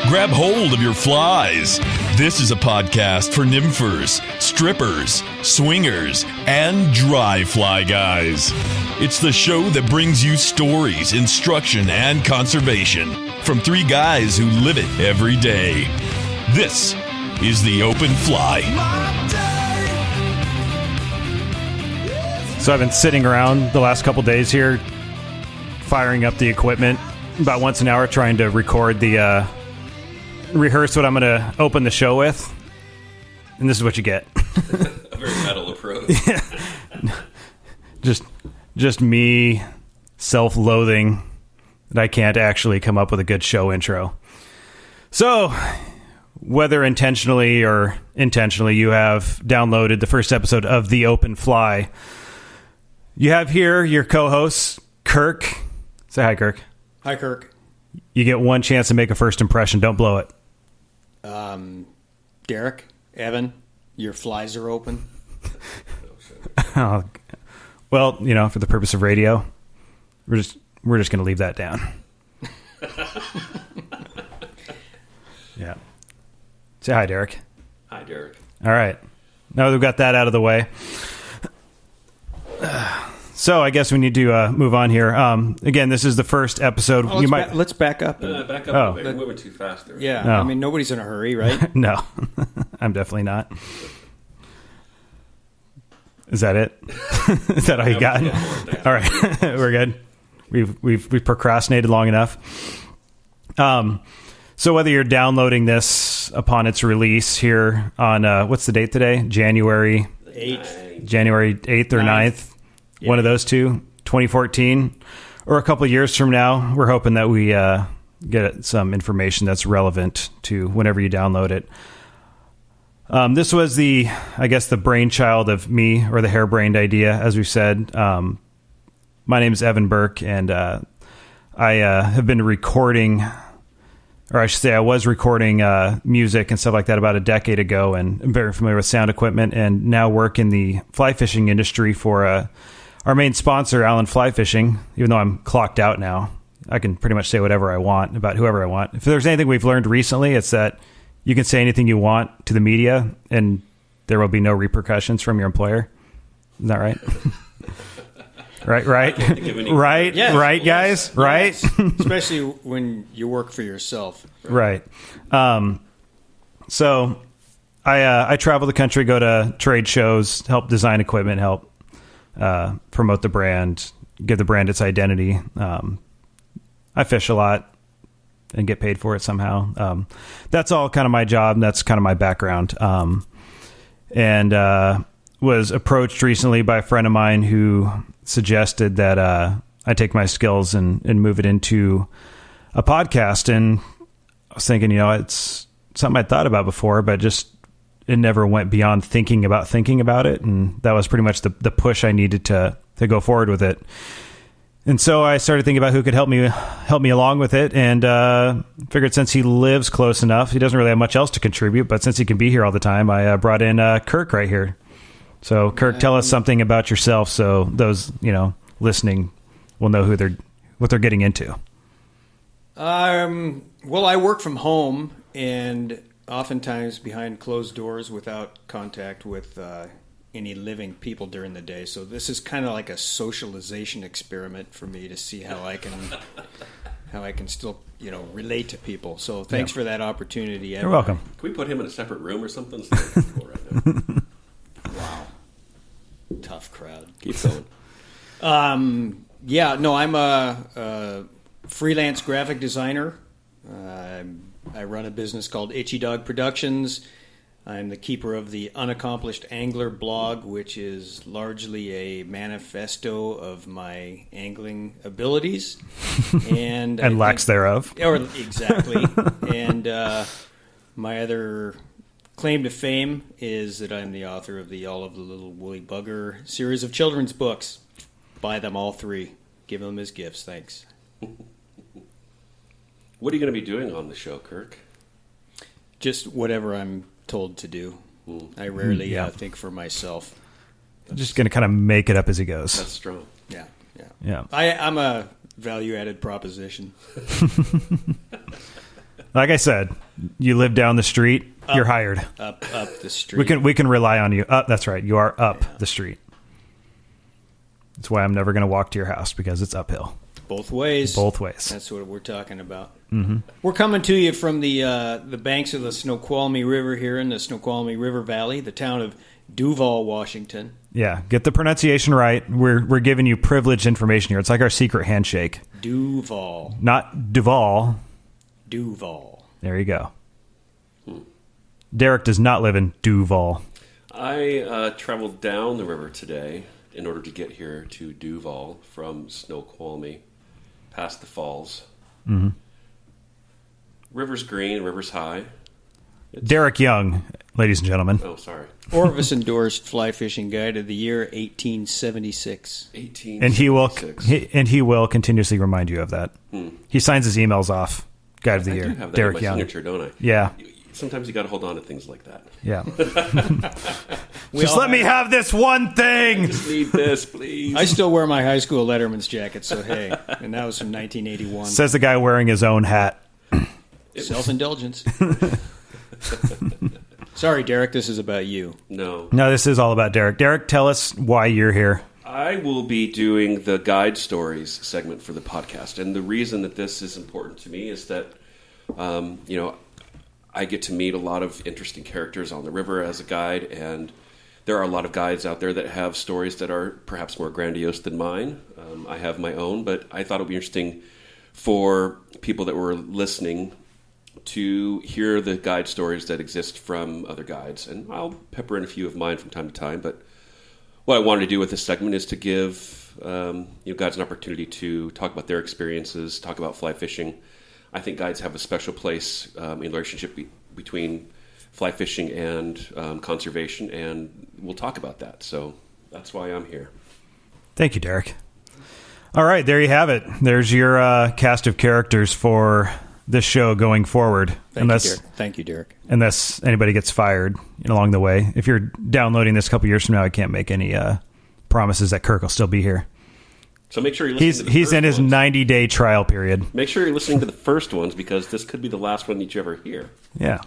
Grab hold of your flies. This is a podcast for nymphers, strippers, swingers, and dry fly guys. It's the show that brings you stories, instruction, and conservation from three guys who live it every day. This is The Open Fly. So I've been sitting around the last couple days here, firing up the equipment about once an hour, trying to record the, rehearse what I'm going to open the show with. And this is what you get. A very metal approach. Just me self-loathing that I can't actually come up with a good show intro. So, whether intentionally or intentionally, you have downloaded the first episode of The Open Fly. You have here your co-hosts, Kirk. Say hi, Kirk. Hi, Kirk. You get one chance to make a first impression. Don't blow it. Derek, Evan, your flies are open. Oh, well, you know, for the purpose of radio, we're just going to leave that down. Yeah. Say hi, Derek. Hi, Derek. All right. Now that we've got that out of the way. So I guess we need to move on here. Again, this is the first episode. Let's back up. Back up Oh. a bit. We're moving too fast there. Yeah, No. I mean, nobody's in a hurry, right? No, I'm definitely not. Is that it? Is that all you got? All right, we're good. We've procrastinated long enough. So whether you're downloading this upon its release here on what's the date today? January 8th or 9th. Yeah. One of those two, 2014, or a couple of years from now, we're hoping that we get some information that's relevant to whenever you download it. This was the brainchild of me, or the harebrained idea, as we said. My name is Evan Burke, and I have been recording, or I should say I was recording music and stuff like that about a decade ago, and I'm very familiar with sound equipment, and now work in the fly fishing industry for our main sponsor, Allen Fly Fishing. Even though I'm clocked out now, I can pretty much say whatever I want about whoever I want. If there's anything we've learned recently, it's that you can say anything you want to the media, and there will be no repercussions from your employer. Isn't that right? Right, Yes, right, yes, guys, right? yes. Especially when you work for yourself. Right. So I travel the country, go to trade shows, help design equipment, help promote the brand, give the brand its identity. I fish a lot and get paid for it somehow. That's all kind of my job. And that's kind of my background. And was approached recently by a friend of mine who suggested that I take my skills and move it into a podcast. And I was thinking, it's something I'd thought about before, but just it never went beyond thinking about it. And that was pretty much the push I needed to go forward with it. And so I started thinking about who could help me along with it, and figured since he lives close enough, he doesn't really have much else to contribute, but since he can be here all the time, I brought in Kirk right here. So Kirk, tell us something about yourself so those, listening will know what they're getting into. Well, I work from home, and oftentimes behind closed doors without contact with any living people during the day. So this is kind of like a socialization experiment for me to see how I can still relate to people. So thanks for that opportunity. You're welcome. Can we put him in a separate room or something? It's not comfortable right now. Wow, tough crowd. Keep going. I'm a freelance graphic designer. I run a business called Itchy Dog Productions. I'm the keeper of the Unaccomplished Angler blog, which is largely a manifesto of my angling abilities and lacks thereof. Or exactly. And my other claim to fame is that I'm the author of the All of the Little Woolly Bugger series of children's books. Buy them all 3. Give them as gifts. Thanks. What are you going to be doing on the show, Kirk? Just whatever I'm told to do. I rarely think for myself. Just going to kind of make it up as he goes. That's strong. Yeah. I'm a value-added proposition. Like I said, you live down the street, you're hired. Up the street. We can rely on you. That's right. You are up the street. That's why I'm never going to walk to your house, because it's uphill. Both ways. Both ways. That's what we're talking about. Mm-hmm. We're coming to you from the banks of the Snoqualmie River here in the Snoqualmie River Valley, the town of Duval, Washington. Yeah, get the pronunciation right. We're giving you privileged information here. It's like our secret handshake. Duval. Not Duval. Duval. There you go. Derek does not live in Duval. I traveled down the river today in order to get here to Duval from Snoqualmie, past the falls. Mm-hmm. River's green, river's high. Derek Young, ladies and gentlemen. Oh, sorry. Orvis endorsed Fly Fishing Guide of the Year 1876. 1876. And he will continuously remind you of that. He signs his emails off. Guide of the I Year. do have that Derek in my Young. signature, don't I? Yeah. Sometimes you got to hold on to things like that. Yeah. Just let me have this one thing. Just need this, please. I still wear my high school letterman's jacket, so hey. And that was from 1981. Says the guy wearing his own hat. Self-indulgence. Sorry, Derek, this is about you. No, this is all about Derek. Derek, tell us why you're here. I will be doing the guide stories segment for the podcast. And the reason that this is important to me is that, I get to meet a lot of interesting characters on the river as a guide, and there are a lot of guides out there that have stories that are perhaps more grandiose than mine. I have my own, but I thought it would be interesting for people that were listening to hear the guide stories that exist from other guides. And I'll pepper in a few of mine from time to time, but what I wanted to do with this segment is to give guides an opportunity to talk about their experiences, talk about fly fishing. I think guides have a special place in the relationship between fly fishing and conservation, and we'll talk about that. So that's why I'm here. Thank you, Derek. All right, there you have it. There's your cast of characters for this show going forward. Thank you, Derek. Unless anybody gets fired along the way. If you're downloading this a couple years from now, I can't make any promises that Kirk will still be here. So make sure you're listening to the He's first in his ones. 90-day trial period. Make sure you're listening to the first ones, because this could be the last one that you ever hear. Yeah.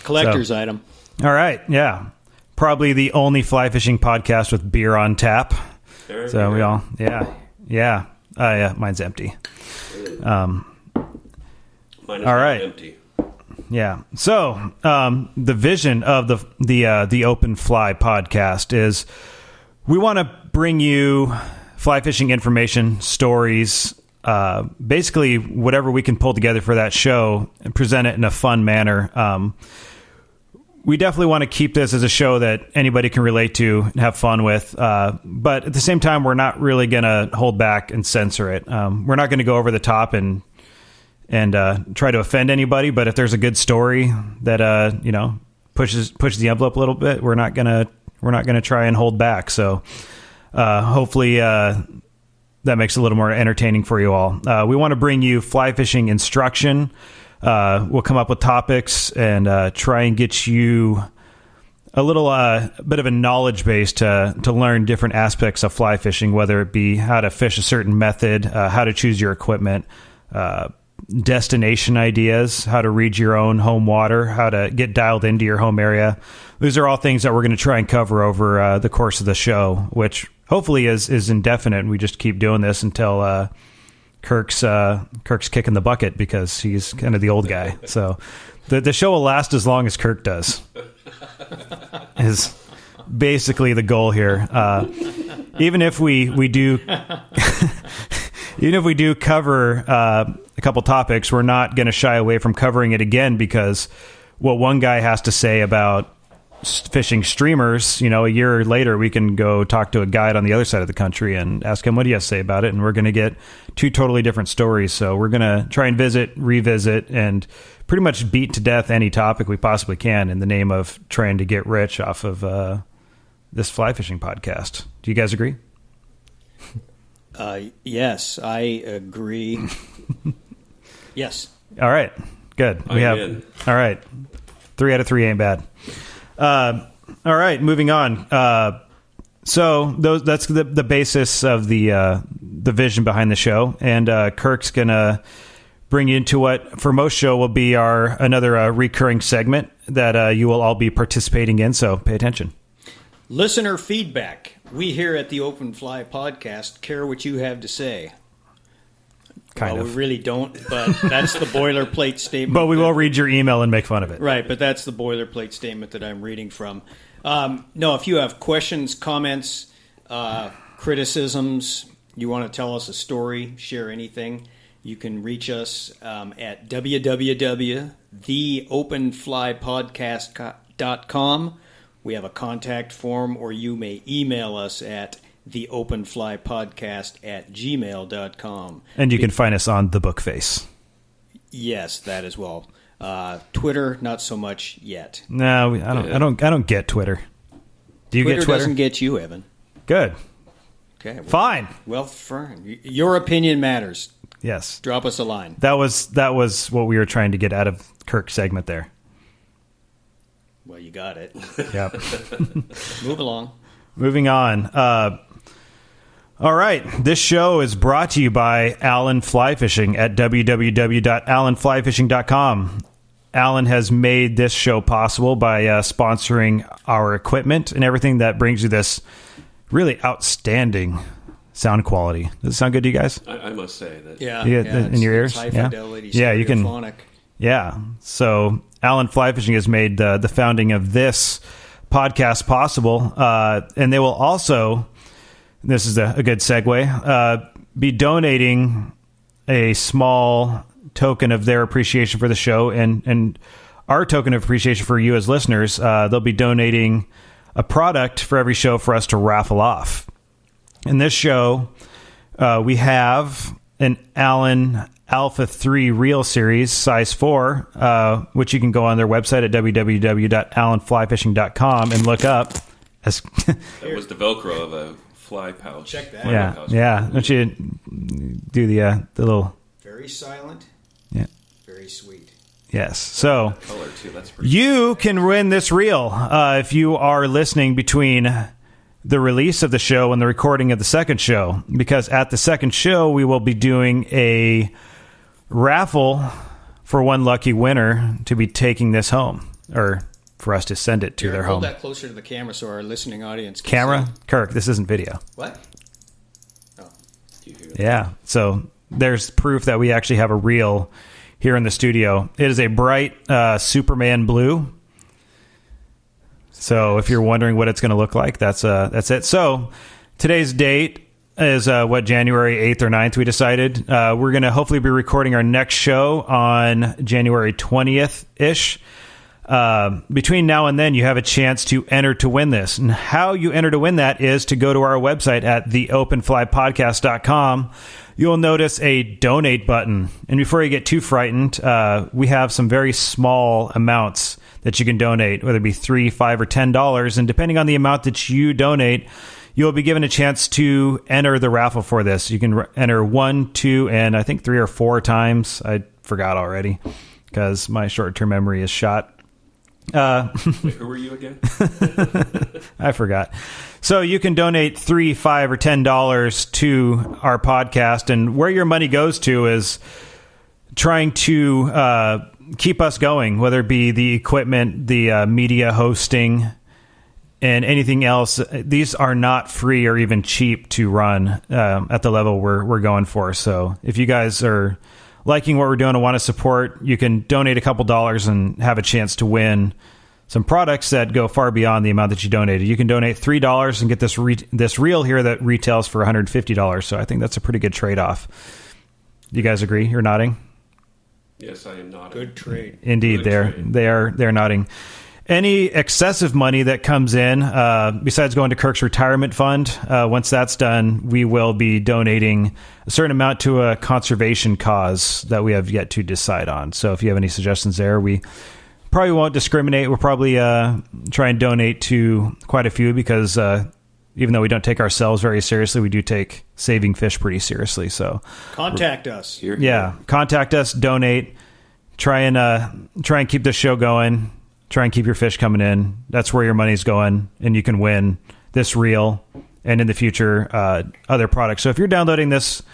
Collector's item. All right, yeah. Probably the only fly fishing podcast with beer on tap. There So you we go. all, yeah. Mine's empty. Mine is all right. empty. Yeah. So the vision of the Open Fly podcast is we want to bring you fly fishing information, stories, basically whatever we can pull together for that show and present it in a fun manner. We definitely want to keep this as a show that anybody can relate to and have fun with. But at the same time, we're not really going to hold back and censor it. We're not going to go over the top and try to offend anybody. But if there's a good story that pushes the envelope a little bit, we're not gonna try and hold back. So hopefully that makes it a little more entertaining for you all. We want to bring you fly fishing instruction. We'll come up with topics and try and get you a little bit of a knowledge base to learn different aspects of fly fishing, whether it be how to fish a certain method, how to choose your equipment, destination ideas, how to read your own home water, how to get dialed into your home area. These are all things that we're going to try and cover over the course of the show, which hopefully is indefinite. And we just keep doing this until Kirk's kicking the bucket, because he's kind of the old guy. So the show will last as long as Kirk does. Is basically the goal here. Even if we do. Even if we do cover a couple topics, we're not going to shy away from covering it again, because what one guy has to say about fishing streamers, a year later we can go talk to a guide on the other side of the country and ask him what he has to say about it, and we're going to get two totally different stories. So we're going to try and revisit, and pretty much beat to death any topic we possibly can in the name of trying to get rich off of this fly fishing podcast. Do you guys agree? Yes, I agree. Yes. All right. Good. I'm in. All right. 3 out of 3 ain't bad. All right. Moving on. So that's the basis of the vision behind the show. And Kirk's going to bring you into what for most show will be another recurring segment that you will all be participating in. So pay attention. Listener feedback. We here at the Open Fly Podcast care what you have to say. Kind of. We really don't, but that's the boilerplate statement. But we will read your email and make fun of it. Right, but that's the boilerplate statement that I'm reading from. No, if you have questions, comments, criticisms, you want to tell us a story, share anything, you can reach us at www.theopenflypodcast.com. We have a contact form, or you may email us at theopenflypodcast@gmail.com. And you can find us on the Bookface. Yes, that as well. Twitter, not so much yet. No, I don't get Twitter. Do you get Twitter? Doesn't get you, Evan. Good. Okay. Well, Fine. Well, fine. Your opinion matters. Yes. Drop us a line. That was what we were trying to get out of Kirk's segment there. Well, you got it. Yep. Move along. Moving on. All right. This show is brought to you by Allen Fly Fishing at www.allenflyfishing.com. Allen has made this show possible by sponsoring our equipment and everything that brings you this really outstanding sound quality. Does it sound good to you guys? I must say that. Yeah. In your ears? It's high fidelity. Yeah, you can. Stereophonic. Yeah. So Allen Fly Fishing has made the founding of this podcast possible. And they will also, this is a good segue, be donating a small token of their appreciation for the show and our token of appreciation for you as listeners. They'll be donating a product for every show for us to raffle off. In this show, we have an Allen Alpha 3 Reel Series, size 4, which you can go on their website at www.allenflyfishing.com and look up. That was the Velcro of a fly pouch. Check that. Yeah. Don't you do the little... Very silent. Yeah. Very sweet. Yes. So Color too. That's pretty you can win this reel if you are listening between the release of the show and the recording of the second show, because at the second show we will be doing a raffle for one lucky winner to be taking this home, or for us to send it to their home. Hold that closer to the camera so our listening audience can Camera? see. Kirk, this isn't video. What? Oh. Do you hear that? Yeah. So there's proof that we actually have a reel here in the studio. It is a bright Superman blue. So if you're wondering what it's going to look like, that's it. So today's date is January 8th or 9th, we decided. We're going to hopefully be recording our next show on January 20th-ish. Between now and then, you have a chance to enter to win this. And how you enter to win that is to go to our website at theopenflypodcast.com. You'll notice a donate button. And before you get too frightened, we have some very small amounts that you can donate, whether it be $3, $5, or $10. And depending on the amount that you donate, you'll be given a chance to enter the raffle for this. You can enter 1, 2, and I think 3 or 4 times. I forgot already because my short-term memory is shot. Wait, who were you again? I forgot. So you can donate $3, $5, or $10 to our podcast, and where your money goes to is trying to keep us going, whether it be the equipment, the media hosting, and anything else. These are not free or even cheap to run at the level we're going for. So if you guys are liking what we're doing and want to support, you can donate a couple dollars and have a chance to win some products that go far beyond the amount that you donated. You can donate $3 and get this reel here that retails for $150. So I think that's a pretty good trade-off. You guys agree? You're nodding? Yes, I am nodding. Good trade. Indeed, Good they're nodding. Any excessive money that comes in, besides going to Kirk's retirement fund, once that's done, we will be donating a certain amount to a conservation cause that we have yet to decide on. So if you have any suggestions there, we probably won't discriminate. We'll probably try and donate to quite a few because even though we don't take ourselves very seriously, we do take saving fish pretty seriously. So Contact us. Here. yeah, contact us, donate, try and keep this show going. Try and keep your fish coming in. That's where your money's going, and you can win this reel and in the future other products. So if you're downloading this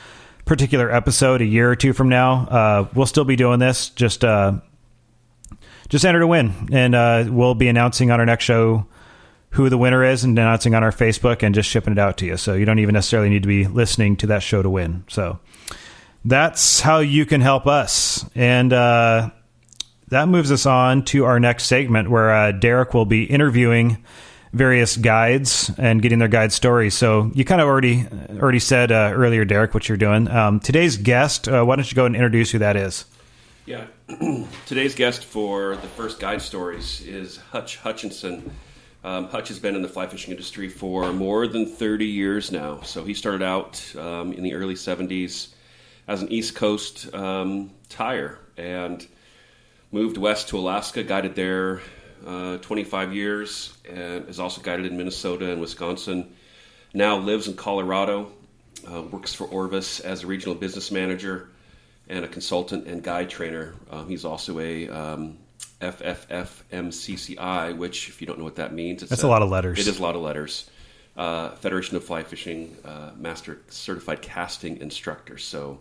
particular episode a year or two from now, we'll still be doing this. Just enter to win, and we'll be announcing on our next show who the winner is, and announcing on our Facebook, and just shipping it out to you. So you don't even necessarily need to be listening to that show to win. So that's how you can help us. And that moves us on to our next segment, where Derek will be interviewing various guides and getting their guide stories. So you kind of already said earlier, Derek, what you're doing. Today's guest, why don't you go and introduce who that is? Yeah. Today's guest for the first guide stories is Hutch Hutchinson. Hutch has been in the fly fishing industry for more than 30 years now. So he started out in the early 70s as an East Coast tyer, and moved west to Alaska, guided there 25 years, and has also guided in Minnesota and Wisconsin. Now lives in Colorado, works for Orvis as a regional business manager and a consultant and guide trainer. He's also a FFFMCCI, which, if you don't know what that means, that's a lot of letters. It is a lot of letters. Federation of Fly Fishing Master Certified Casting Instructor. So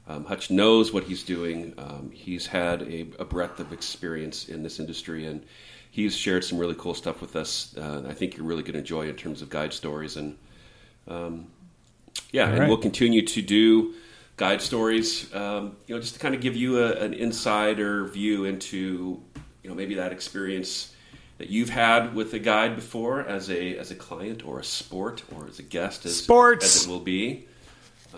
Hutch knows what he's doing. He's had a breadth of experience in this industry, and he's shared some really cool stuff with us. I think you're really going to enjoy in terms of guide stories. And and we'll continue to do guide stories, just to kind of give you an insider view into, maybe that experience that you've had with a guide before as a client or a sport or as a guest, as it will be.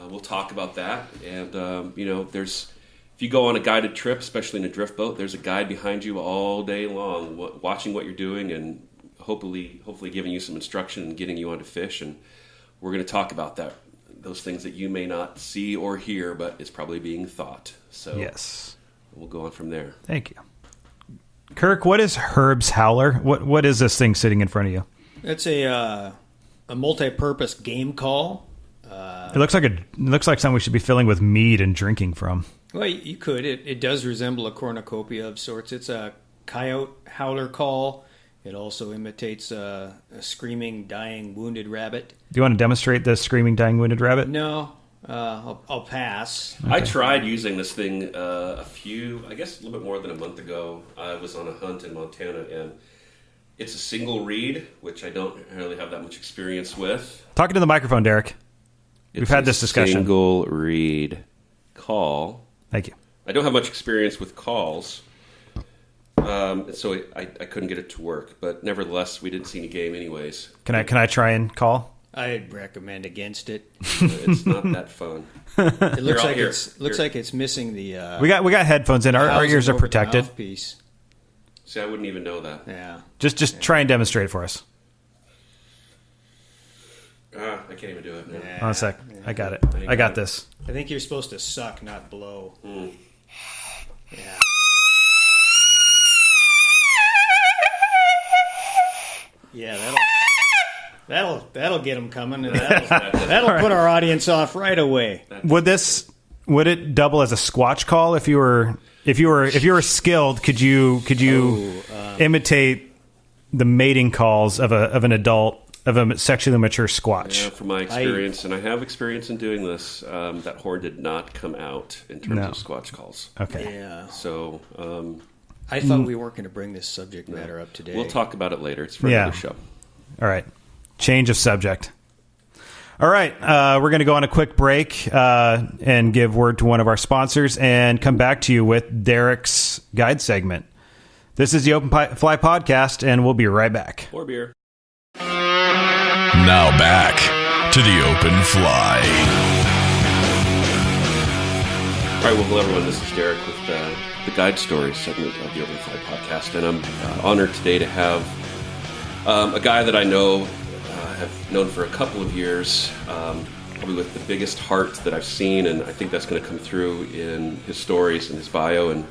We'll talk about that. And, if you go on a guided trip, especially in a drift boat, there's a guide behind you all day long, watching what you're doing and hopefully giving you some instruction and getting you onto fish. And we're going to talk about those things that you may not see or hear, but it's probably being thought. So yes, we'll go on from there. Thank you. Kirk, what is Herb's Howler? What is this thing sitting in front of you? It's a multi-purpose game call. It looks like something we should be filling with mead and drinking from. Well, you could. It does resemble a cornucopia of sorts. It's a coyote howler call. It also imitates a screaming, dying, wounded rabbit. Do you want to demonstrate the screaming, dying, wounded rabbit? No, I'll pass. Okay. I tried using this thing a little bit more than a month ago. I was on a hunt in Montana, and it's a single reed, which I don't really have that much experience with. Talking to the microphone, Derek. We've had this discussion. Single reed call. Thank you. I don't have much experience with calls, so I couldn't get it to work. But nevertheless, we didn't see any game anyways. Can I try and call? I'd recommend against it. It's not that fun. It looks like it's missing the. We got headphones in. Our ears are protected. See, I wouldn't even know that. Yeah. Just try and demonstrate it for us. I can't even do it. No. Hold on a sec. I got it. I got this. I think you're supposed to suck, not blow. Mm. Yeah. Yeah, that'll get them coming, and that'll put our audience off right away. Would it double as a squatch call if you were skilled? Could you imitate the mating calls of an adult, of a sexually mature squatch? Yeah, from my experience, and I have experience in doing this, that horn did not come out in terms of squatch calls. Okay. Yeah. So I thought we weren't going to bring this subject matter up today. We'll talk about it later. It's for another show. All right. Change of subject. All right. We're going to go on a quick break and give word to one of our sponsors and come back to you with Derek's guide segment. This is the Open Fly Podcast, and we'll be right back. More beer. Now back to the Open Fly. All right, well, hello everyone. This is Derek with the Guide Story segment of the Open Fly Podcast, and I'm honored today to have a guy that I know, have known for a couple of years, probably with the biggest heart that I've seen, and I think that's going to come through in his stories and his bio. And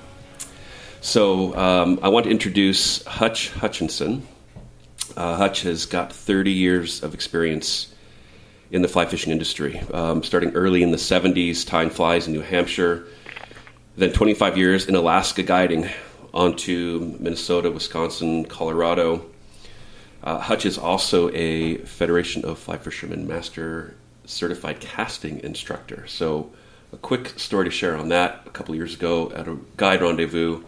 so I want to introduce Hutch Hutchinson. Hutch has got 30 years of experience in the fly fishing industry, starting early in the 70s, tying flies in New Hampshire, then 25 years in Alaska guiding onto Minnesota, Wisconsin, Colorado. Hutch is also a Federation of Fly Fishermen Master Certified Casting Instructor. So a quick story to share on that. A couple of years ago at a guide rendezvous,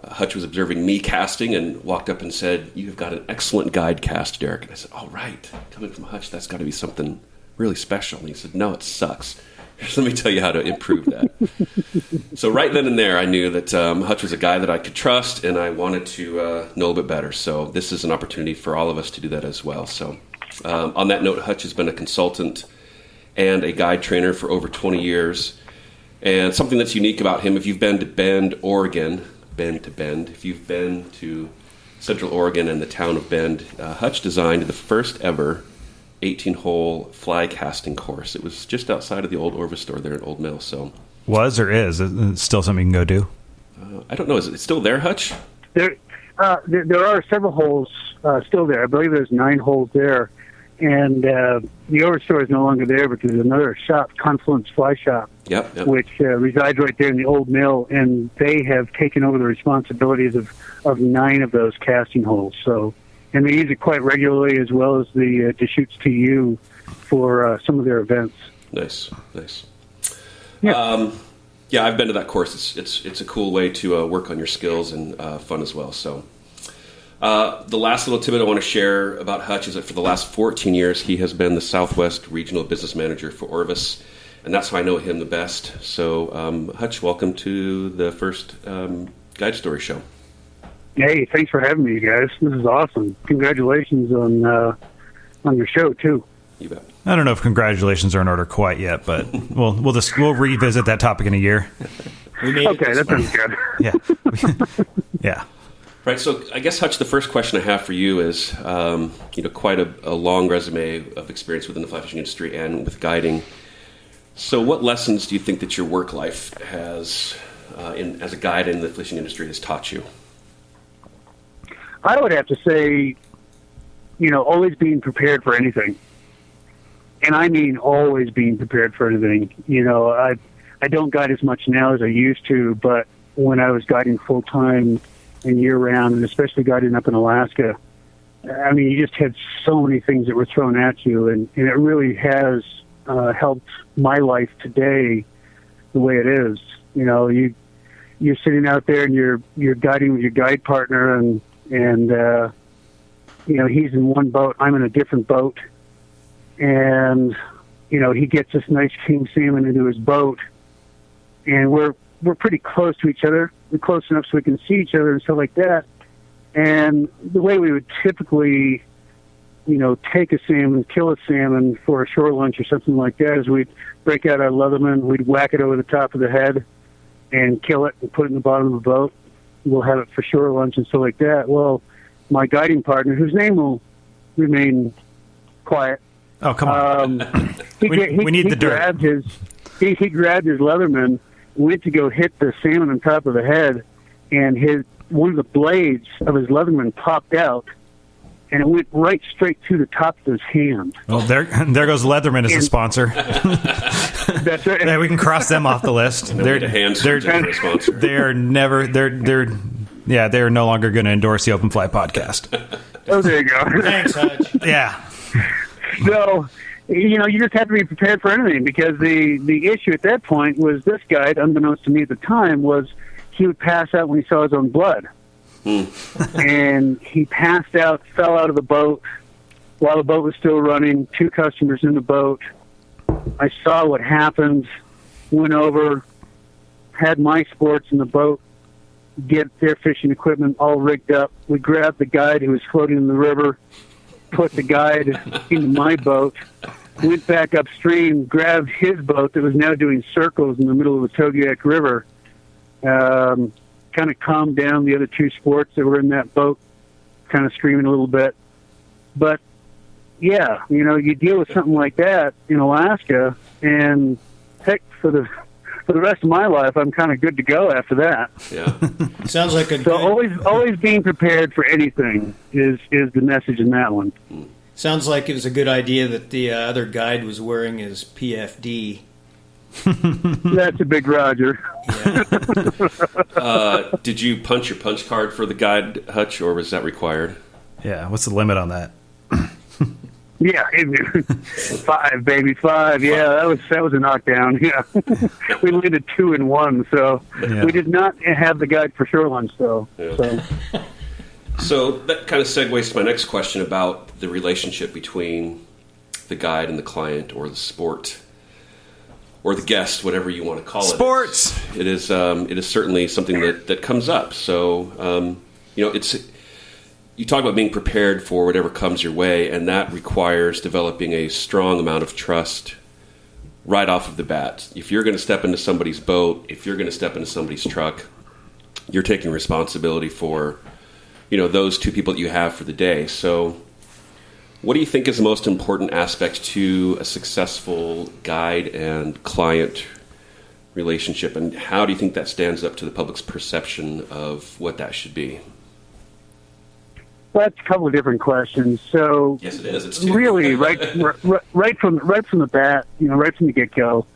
Hutch was observing me casting and walked up and said, "You've got an excellent guide cast, Derek." And I said, "All right, coming from Hutch, that's got to be something really special." And he said, "No, it sucks. Let me tell you how to improve that." So right then and there, I knew that Hutch was a guy that I could trust, and I wanted to know a bit better. So this is an opportunity for all of us to do that as well. So on that note, Hutch has been a consultant and a guide trainer for over 20 years. And something that's unique about him, if you've been to Bend, Oregon, if you've been to Central Oregon and the town of Bend, Hutch designed the first ever 18-hole fly casting course. It was just outside of the old Orvis store there in Old Mill. So Was or is it still something you can go do? I don't know. Is it still there, Hutch? There are several holes still there. I believe there's 9 holes there. And the Orvis store is no longer there, but there's another shop, Confluence Fly Shop, Yep. which resides right there in the Old Mill, and they have taken over the responsibilities of 9 of those casting holes. So, and they use it quite regularly, as well as the Deschutes TU for some of their events. Nice. Yeah. Yeah, I've been to that course. It's a cool way to work on your skills and fun as well. So, the last little tidbit I want to share about Hutch is that for the last 14 years, he has been the Southwest Regional Business Manager for Orvis, and that's how I know him the best. So, Hutch, welcome to the first Guide Story Show. Hey, thanks for having me, you guys. This is awesome. Congratulations on your show too. You bet. I don't know if congratulations are in order quite yet, but we'll revisit that topic in a year. We made Okay, that sounds good. Yeah. Yeah. Right, so I guess, Hutch, the first question I have for you is, quite a long resume of experience within the fly fishing industry and with guiding. So what lessons do you think that your work life has, as a guide in the fishing industry, has taught you? I would have to say, always being prepared for anything. And I mean always being prepared for anything. I don't guide as much now as I used to, but when I was guiding full-time and year-round, and especially guiding up in Alaska, I mean, you just had so many things that were thrown at you, and it really has helped my life today the way it is. You're sitting out there and you're guiding with your guide partner, and he's in one boat, I'm in a different boat, and he gets this nice king salmon into his boat, and we're pretty close to each other. We're close enough so we can see each other and stuff like that. And the way we would typically, take a salmon, kill a salmon for a shore lunch or something like that, is we'd break out our Leatherman, we'd whack it over the top of the head and kill it and put it in the bottom of the boat. We'll have it for shore lunch and stuff like that. Well, my guiding partner, whose name will remain quiet. Oh, come on. We need the dirt. He grabbed his Leatherman, went to go hit the salmon on top of the head, and one of the blades of his Leatherman popped out, and it went right straight to the top of his hand. Well, there goes Leatherman as a sponsor. That's right. Yeah, we can cross them off the list. They're a sponsor. They're no longer going to endorse the Open Fly podcast. Oh, there you go. Thanks, Hutch. Yeah. So, you just have to be prepared for anything, because the issue at that point was this guy, unbeknownst to me at the time, was he would pass out when he saw his own blood. And he passed out, fell out of the boat while the boat was still running, 2 customers in the boat. I saw what happened, went over, had my sports in the boat, get their fishing equipment all rigged up. We grabbed the guide who was floating in the river, put the guide into my boat, went back upstream, grabbed his boat that was now doing circles in the middle of the Togiak River, kind of calmed down the other 2 sports that were in that boat, kind of screaming a little bit. But, yeah, you deal with something like that in Alaska, and heck, for the rest of my life, I'm kind of good to go after that. Yeah. Sounds like a So always being prepared for anything is the message in that one. Sounds like it was a good idea that the other guide was wearing his PFD. That's a big Roger. Yeah. Did you punch your punch card for the guide, Hutch, or was that required? Yeah. What's the limit on that? Yeah, 5, baby, 5. Yeah, that was a knockdown. Yeah, we landed 2 and 1, so we did not have the guide for shoreline still. Yeah. So that kind of segues to my next question about the relationship between the guide and the client, or the sport, or the guest, whatever you want to call it. Sports. It is certainly something that comes up. So you talk about being prepared for whatever comes your way, and that requires developing a strong amount of trust right off of the bat. If you're going to step into somebody's boat, if you're going to step into somebody's truck, you're taking responsibility for, those 2 people that you have for the day. So what do you think is the most important aspect to a successful guide and client relationship, and how do you think that stands up to the public's perception of what that should be? Well, that's a couple of different questions. So, yes, it is. It's really right from the bat, right from the get-go.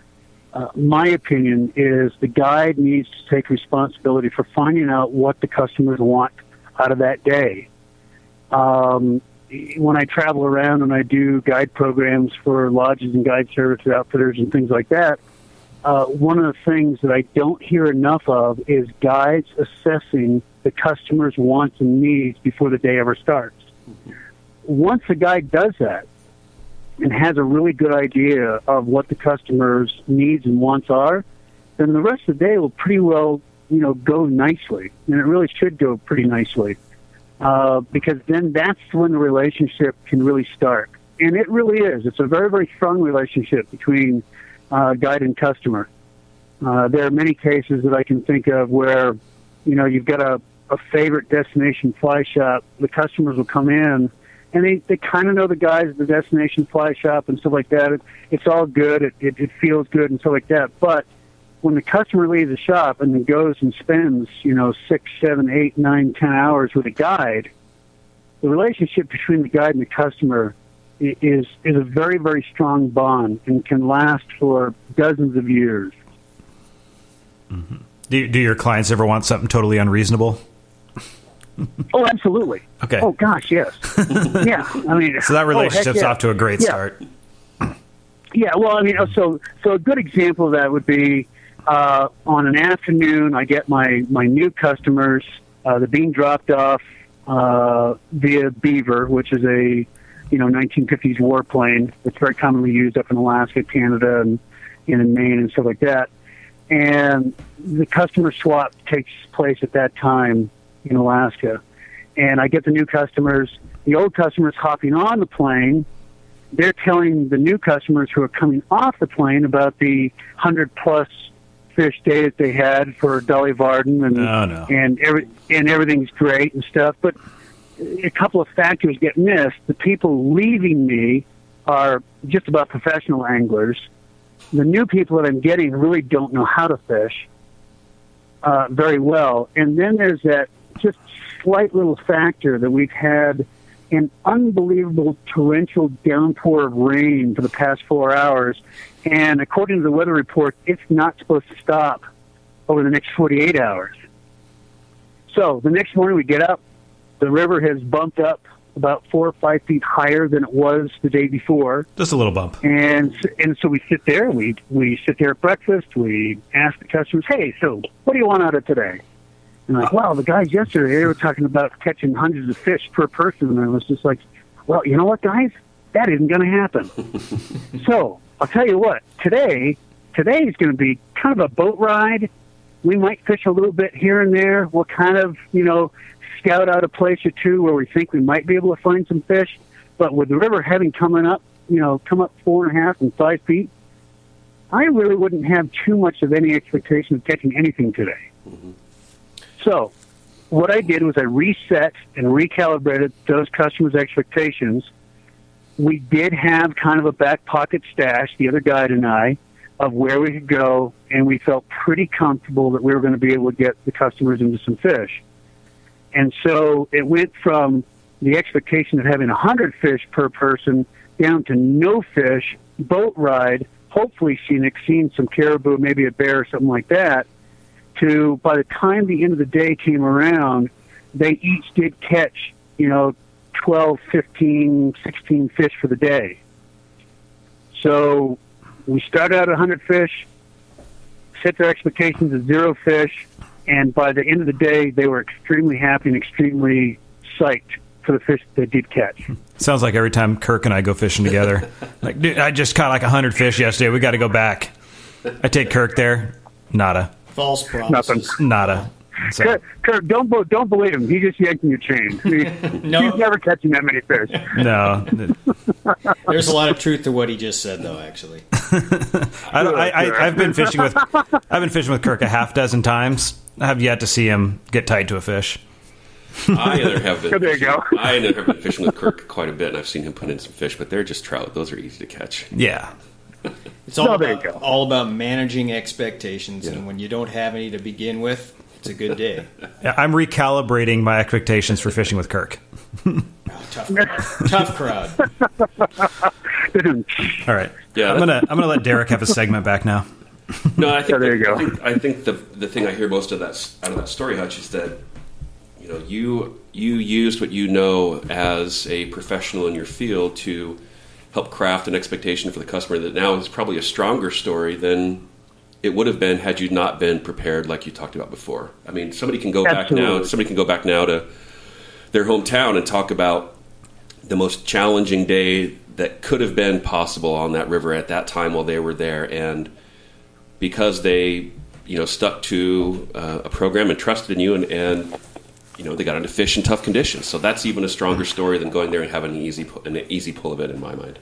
My opinion is the guide needs to take responsibility for finding out what the customers want out of that day. When I travel around and I do guide programs for lodges and guide service outfitters and things like that, one of the things that I don't hear enough of is guides assessing the customer's wants and needs before the day ever starts. Once a guide does that and has a really good idea of what the customer's needs and wants are, then the rest of the day will pretty well, go nicely. And it really should go pretty nicely. Because then that's when the relationship can really start. And it really is. It's a very, very strong relationship between guide and customer. There are many cases that I can think of where, you've got a favorite destination fly shop. The customers will come in, and they kind of know the guys at the destination fly shop and stuff like that. It's all good. It feels good and stuff like that. But when the customer leaves the shop and then goes and spends, 6, 7, 8, 9, 10 hours with a guide, the relationship between the guide and the customer is a very, very strong bond and can last for dozens of years. Mm-hmm. Do your clients ever want something totally unreasonable? Oh, absolutely. Okay. Oh, gosh, yes. Yeah. I mean, so that relationship's off to a great start. Yeah. Well, I mean, so a good example of that would be on an afternoon, I get my new customers. They're being dropped off via Beaver, which is a 1950s warplane that's very commonly used up in Alaska, Canada, and in Maine and stuff like that. And the customer swap takes place at that time in Alaska. And I get the new customers. The old customers hopping on the plane, they're telling the new customers who are coming off the plane about the 100-plus fish day that they had for Dolly Varden, and everything's great and stuff. But a couple of factors get missed. The people leaving me are just about professional anglers. The new people that I'm getting really don't know how to fish very well. And then there's that just slight little factor that we've had an unbelievable torrential downpour of rain for the past 4 hours. And according to the weather report, it's not supposed to stop over the next 48 hours. So the next morning we get up, the river has bumped up about 4 or 5 feet higher than it was the day before. Just a little bump. And so we sit there, we sit there at breakfast, we ask the customers, hey, so what do you want out of today? And like, wow, the guys yesterday, they were talking about catching hundreds of fish per person. And I was just like, well, you know what, guys? That isn't going to happen. So I'll tell you what, today is going to be kind of a boat ride. We might fish a little bit here and there. We'll kind of, scout out a place or two where we think we might be able to find some fish. But with the river having come up 4.5 and 5 feet, I really wouldn't have too much of any expectation of catching anything today. Mm-hmm. So what I did was I reset and recalibrated those customers' expectations. We did have kind of a back pocket stash, the other guide and I, of where we could go, and we felt pretty comfortable that we were going to be able to get the customers into some fish. And so it went from the expectation of having 100 fish per person down to no fish, boat ride, hopefully seeing some caribou, maybe a bear or something like that, to by the time the end of the day came around, they each did catch, 12, 15, 16 fish for the day. So we started out at 100 fish, set their expectations at 0 fish, and by the end of the day, they were extremely happy and extremely psyched for the fish they did catch. Sounds like every time Kirk and I go fishing together. Like, dude, I just caught like 100 fish yesterday. We got to go back. I take Kirk there. Nada. False promises. Nothing. Nada. So, Kirk, don't believe him. He's just yanking your chain. No. He's never catching that many fish. no. There's a lot of truth to what he just said, though. Actually, I've been fishing with Kirk a half dozen times. I have yet to see him get tied to a fish. I either have been There you go. I either have been fishing with Kirk quite a bit, and I've seen him put in some fish, but they're just trout. Those are easy to catch. Yeah. it's all, there you about, go. all about managing expectations, Yeah. and when you don't have any to begin with, it's a good day. Yeah, I'm recalibrating my expectations for fishing with Kirk. Tough crowd. All right. Yeah, I'm gonna let Derek have a segment back now. No, I think there you go. I think the thing I hear most of that out of that story, Hutch, is that you used what you know as a professional in your field to help craft an expectation for the customer that now is probably a stronger story than it would have been had you not been prepared, like you talked about before. I mean, somebody can go back now to their hometown and talk about the most challenging day that could have been possible on that river at that time while they were there, and because they stuck to a program and trusted in you, and they got into fish in tough conditions. So that's even a stronger story than going there and having an easy pull of it, in my mind.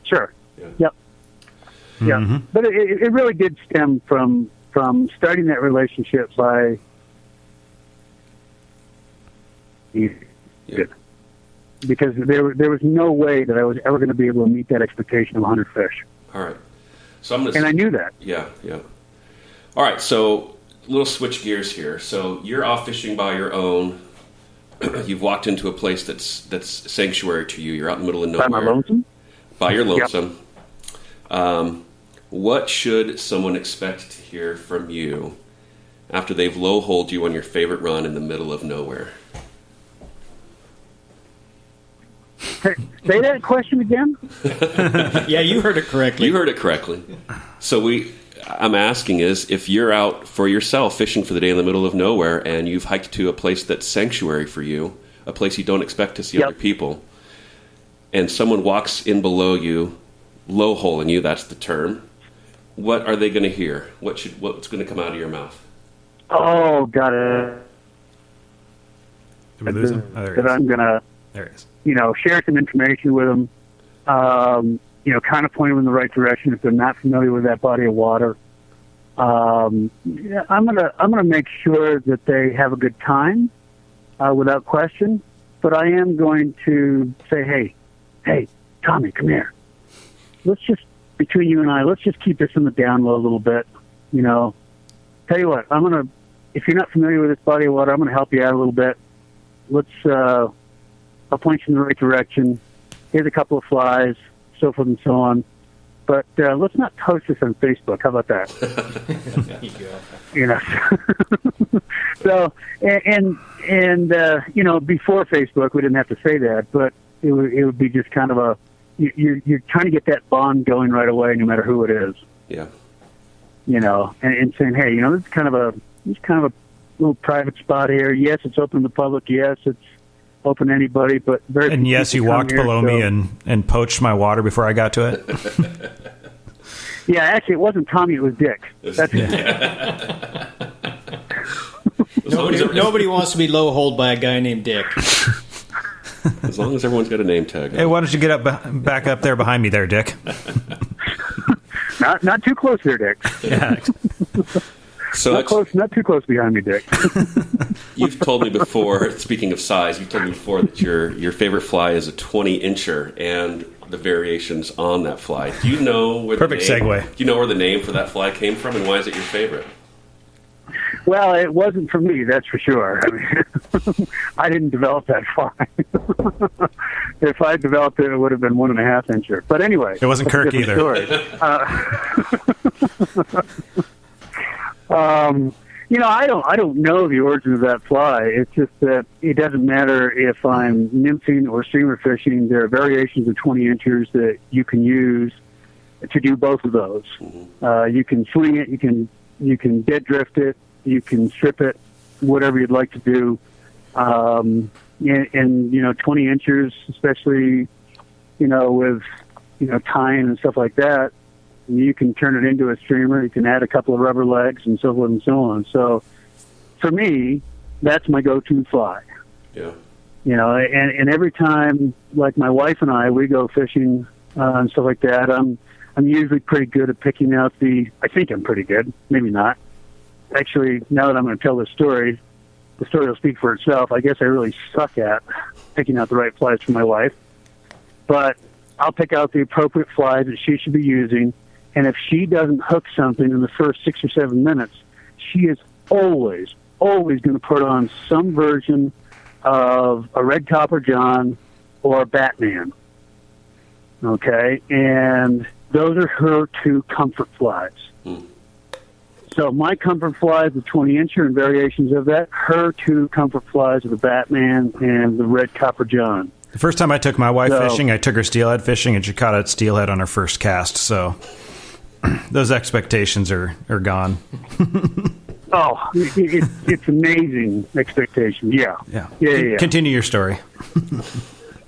Sure. Yeah. Yep. Yeah. Mm-hmm. But it really did stem from starting that relationship by because there was no way that I was ever going to be able to meet that expectation of 100 fish. All right. So I'm going And I knew that. Yeah. All right. So a little switch gears here. So you're off fishing by your own. You've walked into a place that's sanctuary to you. You're out in the middle of nowhere. By my lonesome? By your lonesome. What should someone expect to hear from you after they've low-holed you on your favorite run in the middle of nowhere? Hey, say that question again? Yeah, you heard it correctly. You heard it correctly. So I'm asking is, if you're out for yourself fishing for the day in the middle of nowhere and you've hiked to a place that's sanctuary for you, a place you don't expect to see Yep. other people, and someone walks in below you, low-holing you, that's the term, what are they going to hear? What's going to come out of your mouth? Oh, got it. Did we lose him? Oh, there he That is. I'm going to, There he is. share some information with them. Kind of point them in the right direction if they're not familiar with that body of water. I'm gonna make sure that they have a good time, without question. But I am going to say, hey, Tommy, come here. Let's just, between you and I, let's just keep this in the down low a little bit. Tell you what, if you're not familiar with this body of water, I'm gonna help you out a little bit. I'll point you in the right direction. Here's a couple of flies, so forth and so on. But let's not post this on Facebook. How about that? There you go. So, before Facebook, we didn't have to say that, but it would be just kind of you're trying to get that bond going right away, no matter who it is. Yeah. And saying, hey, this is kind of a little private spot here. Yes, it's open to the public. Yes, it's open to anybody, but very. And yes, you people come walked here, below me and poached my water before I got to it. Yeah, actually, it wasn't Tommy; it was Dick. That's Nobody wants to be low-holed by a guy named Dick. As long as everyone's got a name tag. Hey, why don't you get back up there behind me there, Dick? not too close there, Dick. Yeah. So Not too close behind me, Dick. you've told me before, speaking of size, you've told me before that your favorite fly is a 20-incher and the variations on that fly. Do you know where Perfect segue. Do you know where the name for that fly came from, and why is it your favorite? Well, it wasn't for me, that's for sure. I mean, I didn't develop that fly. If I developed it, it would have been 1.5 incher. But anyway, It wasn't that's a Kirk different either. story. I don't know the origin of that fly. It's just that it doesn't matter if I'm nymphing or streamer fishing. There are variations of 20 inchers that you can use to do both of those. You can swing it, you can dead drift it, you can strip it, whatever you'd like to do. And 20 inchers, especially, with, tying and stuff like that, you can turn it into a streamer. You can add a couple of rubber legs and so forth and so on. So for me, that's my go-to fly. Yeah. And every time, like my wife and I, we go fishing and stuff like that, I'm usually pretty good at picking out I think I'm pretty good, maybe not. Actually, now that I'm going to tell this story, the story will speak for itself. I guess I really suck at picking out the right flies for my wife. But I'll pick out the appropriate fly that she should be using. And if she doesn't hook something in the first 6 or 7 minutes, she is always going to put on some version of a red copper John or a Batman. Okay? And those are her two comfort flies. So my comfort flies, the 20-incher and variations of that. Her two comfort flies are the Batman and the red copper John. The first time I took my wife fishing, I took her steelhead fishing, and she caught a steelhead on her first cast. So those expectations are gone. Oh, it's amazing expectations. Yeah. Continue your story.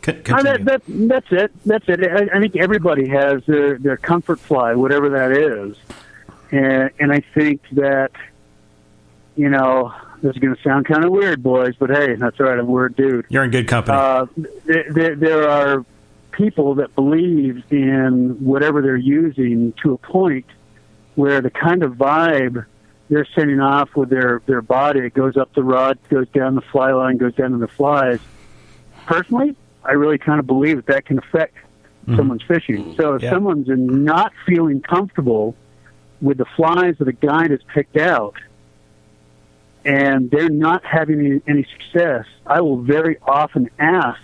Continue. That's it. I think everybody has their comfort fly, whatever that is. And I think that, this is going to sound kind of weird, boys, but hey, that's all right. I'm a weird dude. You're in good company. There are people that believe in whatever they're using to a point where the kind of vibe they're sending off with their body, it goes up the rod, goes down the fly line, goes down to the flies. Personally, I really kind of believe that can affect someone's fishing. So if someone's not feeling comfortable with the flies that a guide has picked out, and they're not having any success, I will very often ask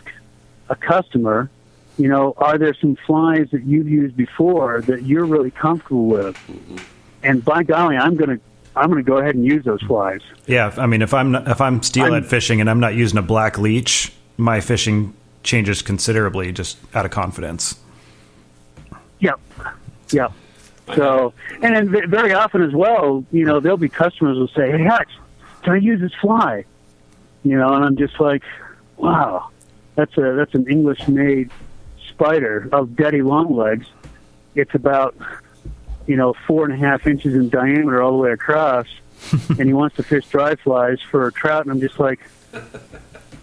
a customer, are there some flies that you've used before that you're really comfortable with? And by golly, I'm going to go ahead and use those flies. Yeah, I mean, if I'm steelhead fishing and I'm not using a black leech, my fishing changes considerably just out of confidence. Yep. So, and then very often as well, there'll be customers who'll say, "Hey, Hutch, can I use this fly?" And I'm just like, "Wow, that's an English-made spider of daddy long legs. It's about 4.5 inches in diameter all the way across, and he wants to fish dry flies for trout." And I'm just like,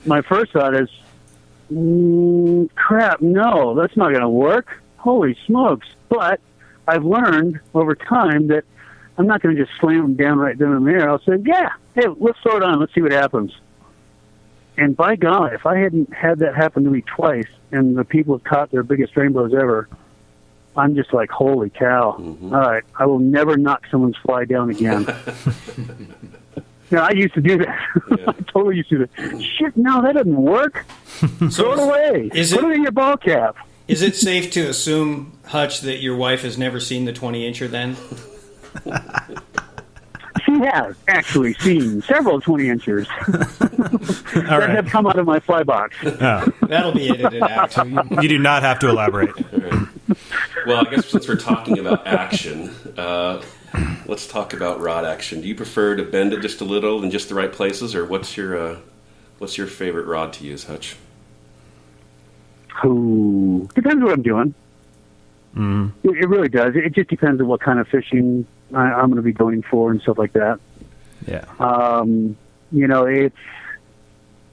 my first thought is, crap, no, that's not going to work. Holy smokes! But I've learned over time that I'm not going to just slam them down right then and there. I'll say, hey, let's throw it on. Let's see what happens. And by golly, if I hadn't had that happen to me twice and the people have caught their biggest rainbows ever, I'm just like, holy cow. All right, I will never knock someone's fly down again. I used to do that. Yeah. I totally used to do that. Shit, no, that doesn't work. Throw it away. Put it in your ball cap. Is it safe to assume, Hutch, that your wife has never seen the 20-incher then? She has actually seen several 20-inchers that have come out of my fly box. Oh. That'll be edited out. You do not have to elaborate. Right. Well, I guess since we're talking about action, let's talk about rod action. Do you prefer to bend it just a little in just the right places, or what's your favorite rod to use, Hutch? Depends what I'm doing. It really does. It just depends on what kind of fishing I'm going to be going for and stuff like that. Yeah. It's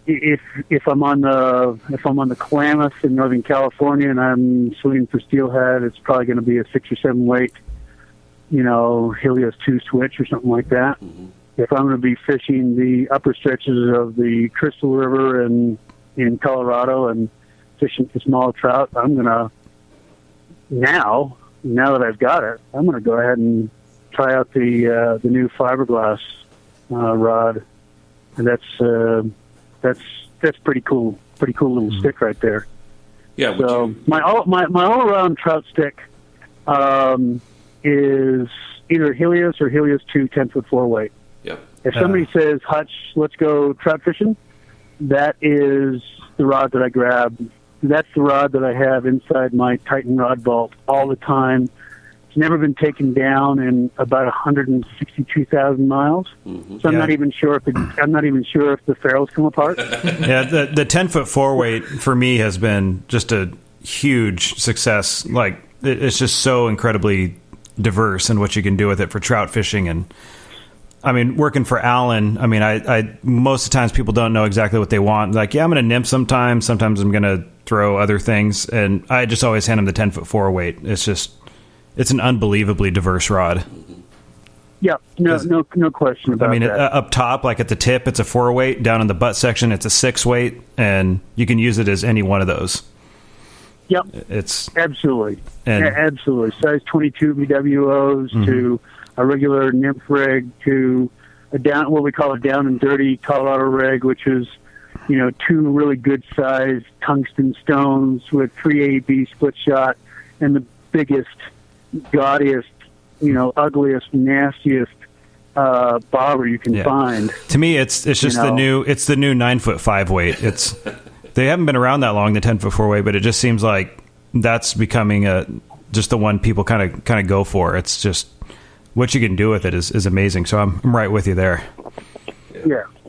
if I'm on the Klamath in Northern California and I'm swinging for steelhead, it's probably going to be a 6 or 7 weight, Helios 2 switch or something like that. If I'm going to be fishing the upper stretches of the Crystal River in Colorado and fishing for small trout, I'm going to now that I've got it, I'm going to go ahead and try out the new fiberglass rod, and that's pretty cool. Pretty cool little stick right there. Yeah. So my all around trout stick is either Helios or Helios 2 10-foot 4 weight. Yep. If somebody says, Hutch, let's go trout fishing, that is the rod that I grab. That's the rod that I have inside my Titan rod vault all the time. It's never been taken down in about 162,000 miles. So I'm not even sure if the ferrules come apart. Yeah, the 10-foot 4-weight for me has been just a huge success. Like, it's just so incredibly diverse in what you can do with it for trout fishing. And I mean, working for Alan, I mean, I most of the times people don't know exactly what they want. Like, yeah, I'm going to nymph sometimes I'm going to throw other things, and I just always hand them the 10-foot 4-weight. It's an unbelievably diverse rod. Yeah, no question about that. I mean, up top, like at the tip, it's a 4-weight. Down in the butt section, it's a 6-weight, and you can use it as any one of those. Yep, it's absolutely, absolutely. Size 22 BWOs to a regular nymph rig to what we call a down and dirty Colorado rig, which is, 2 really good sized tungsten stones with 3 AEB split shot, and the biggest, gaudiest, ugliest, nastiest bobber you can find. To me, it's just the new 9-foot 5-weight. They haven't been around that long, the 10-foot 4-weight, but it just seems like that's becoming just the one people kind of go for. It's just what you can do with it is amazing. So I'm right with you there.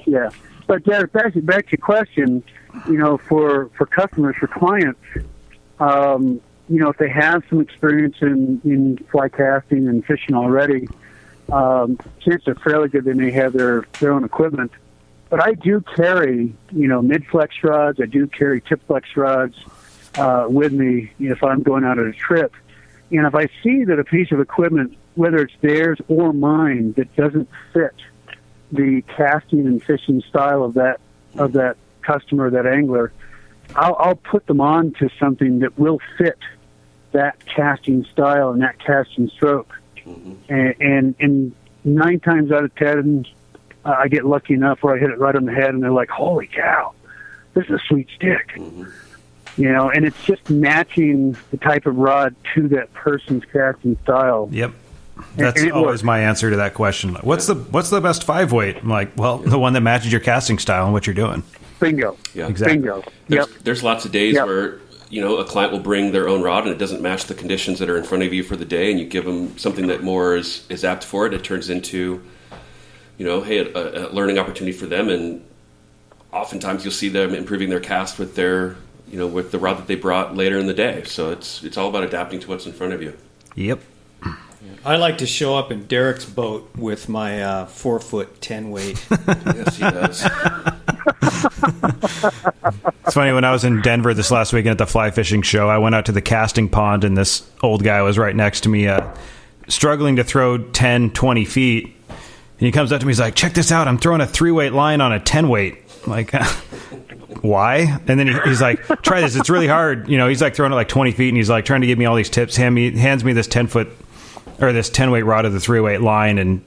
Yeah. But back to your question, for customers, for clients, if they have some experience in fly casting and fishing already, chances are fairly good they may have their own equipment. But I do carry, mid-flex rods. I do carry tip-flex rods with me if I'm going out on a trip. And if I see that a piece of equipment, whether it's theirs or mine, that doesn't fit the casting and fishing style of that customer, that angler, I'll put them on to something that will fit that casting style and that casting stroke. And 9 times out of 10, I get lucky enough where I hit it right on the head, and they're like, "Holy cow, this is a sweet stick." And it's just matching the type of rod to that person's casting style. Yep. That's always my answer to that question. What's the best 5-weight? I'm like, well, the one that matches your casting style and what you're doing. Bingo. Yeah. Exactly. Bingo. There's lots of days where, a client will bring their own rod and it doesn't match the conditions that are in front of you for the day, and you give them something that more is apt for it. It turns into, a learning opportunity for them, and oftentimes you'll see them improving their cast with their, with the rod that they brought later in the day. So it's all about adapting to what's in front of you. Yep. I like to show up in Derek's boat with my 4-foot 10-weight. Yes, he does. It's funny, when I was in Denver this last weekend at the fly fishing show, I went out to the casting pond, and this old guy was right next to me, struggling to throw 10, 20 feet. And he comes up to me, he's like, "Check this out, I'm throwing a 3-weight line on a 10-weight. I'm like, why? And then he's like, "Try this, it's really hard." He's like throwing it like 20 feet, and he's like trying to give me all these tips. Hands me this 10-foot or this 10-weight rod of the 3-weight line, and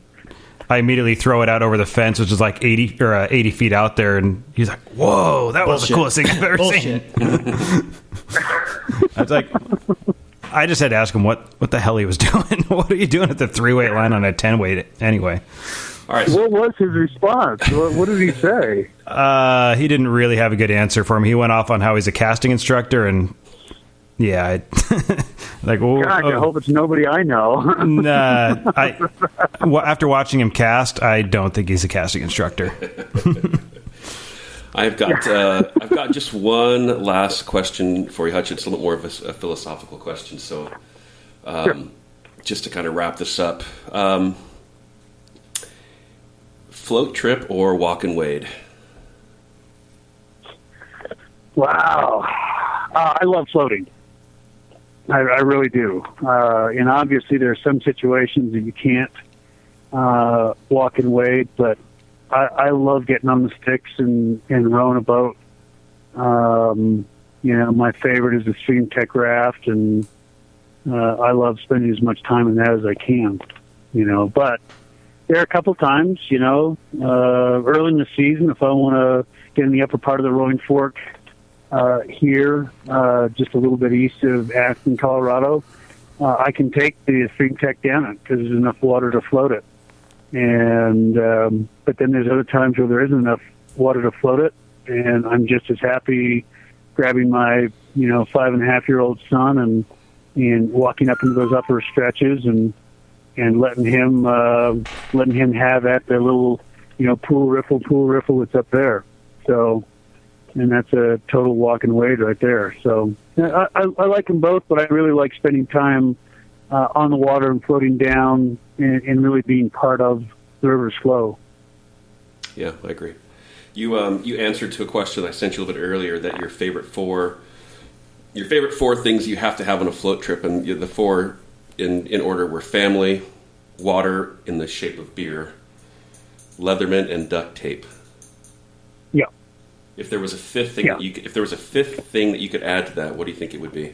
I immediately throw it out over the fence, which is like 80 feet out there, and he's like, "Whoa, that was the coolest thing I've ever seen." I was like, I just had to ask him what the hell he was doing. What are you doing at the 3-weight line on a 10-weight anyway? All right. What was his response? What did he say? He didn't really have a good answer for him. He went off on how he's a casting instructor, and yeah, like, God, I hope it's nobody I know. Nah, after watching him cast, I don't think he's a casting instructor. I've got just one last question for you, Hutch. It's a little more of a philosophical question. So, just to kind of wrap this up, float trip or walk and wade? Wow, I love floating. I really do. And obviously there are some situations that you can't walk and wade, but I love getting on the sticks and rowing a boat. My favorite is the Stream Tech raft, and I love spending as much time in that as I can. But there are a couple times, early in the season, if I want to get in the upper part of the Roaring Fork, here, just a little bit east of Aspen, Colorado, I can take the Stream Tech down it because there's enough water to float it. And but then there's other times where there isn't enough water to float it, and I'm just as happy grabbing my 5.5-year-old son and walking up into those upper stretches and letting him have at the little pool riffle that's up there. So, and that's a total walk and wade right there. So I like them both, but I really like spending time on the water and floating down and really being part of the river's flow. Yeah, I agree. You answered to a question I sent you a little bit earlier that your favorite four things you have to have on a float trip, and the four in order were family, water in the shape of beer, Leatherman, and duct tape. Yeah. If there was a fifth thing, if there was a fifth thing that you could add to that, what do you think it would be?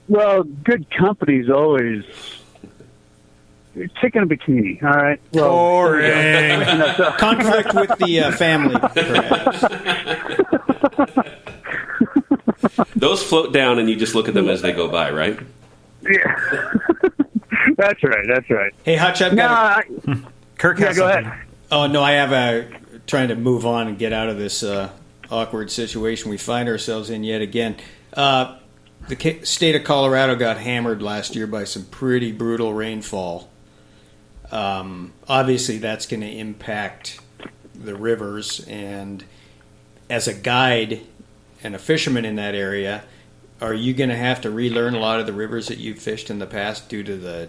Well, good company's always chicken and bikini. All right. Well, boring. Conflict with the family, perhaps. Those float down, and you just look at them as they go by, right? Yeah. That's right. Hey, Hutch, Kirk has go something. ahead. Oh, no, I have trying to move on and get out of this awkward situation we find ourselves in yet again. The state of Colorado got hammered last year by some pretty brutal rainfall. Obviously, that's going to impact the rivers. And as a guide and a fisherman in that area, are you going to have to relearn a lot of the rivers that you've fished in the past due to the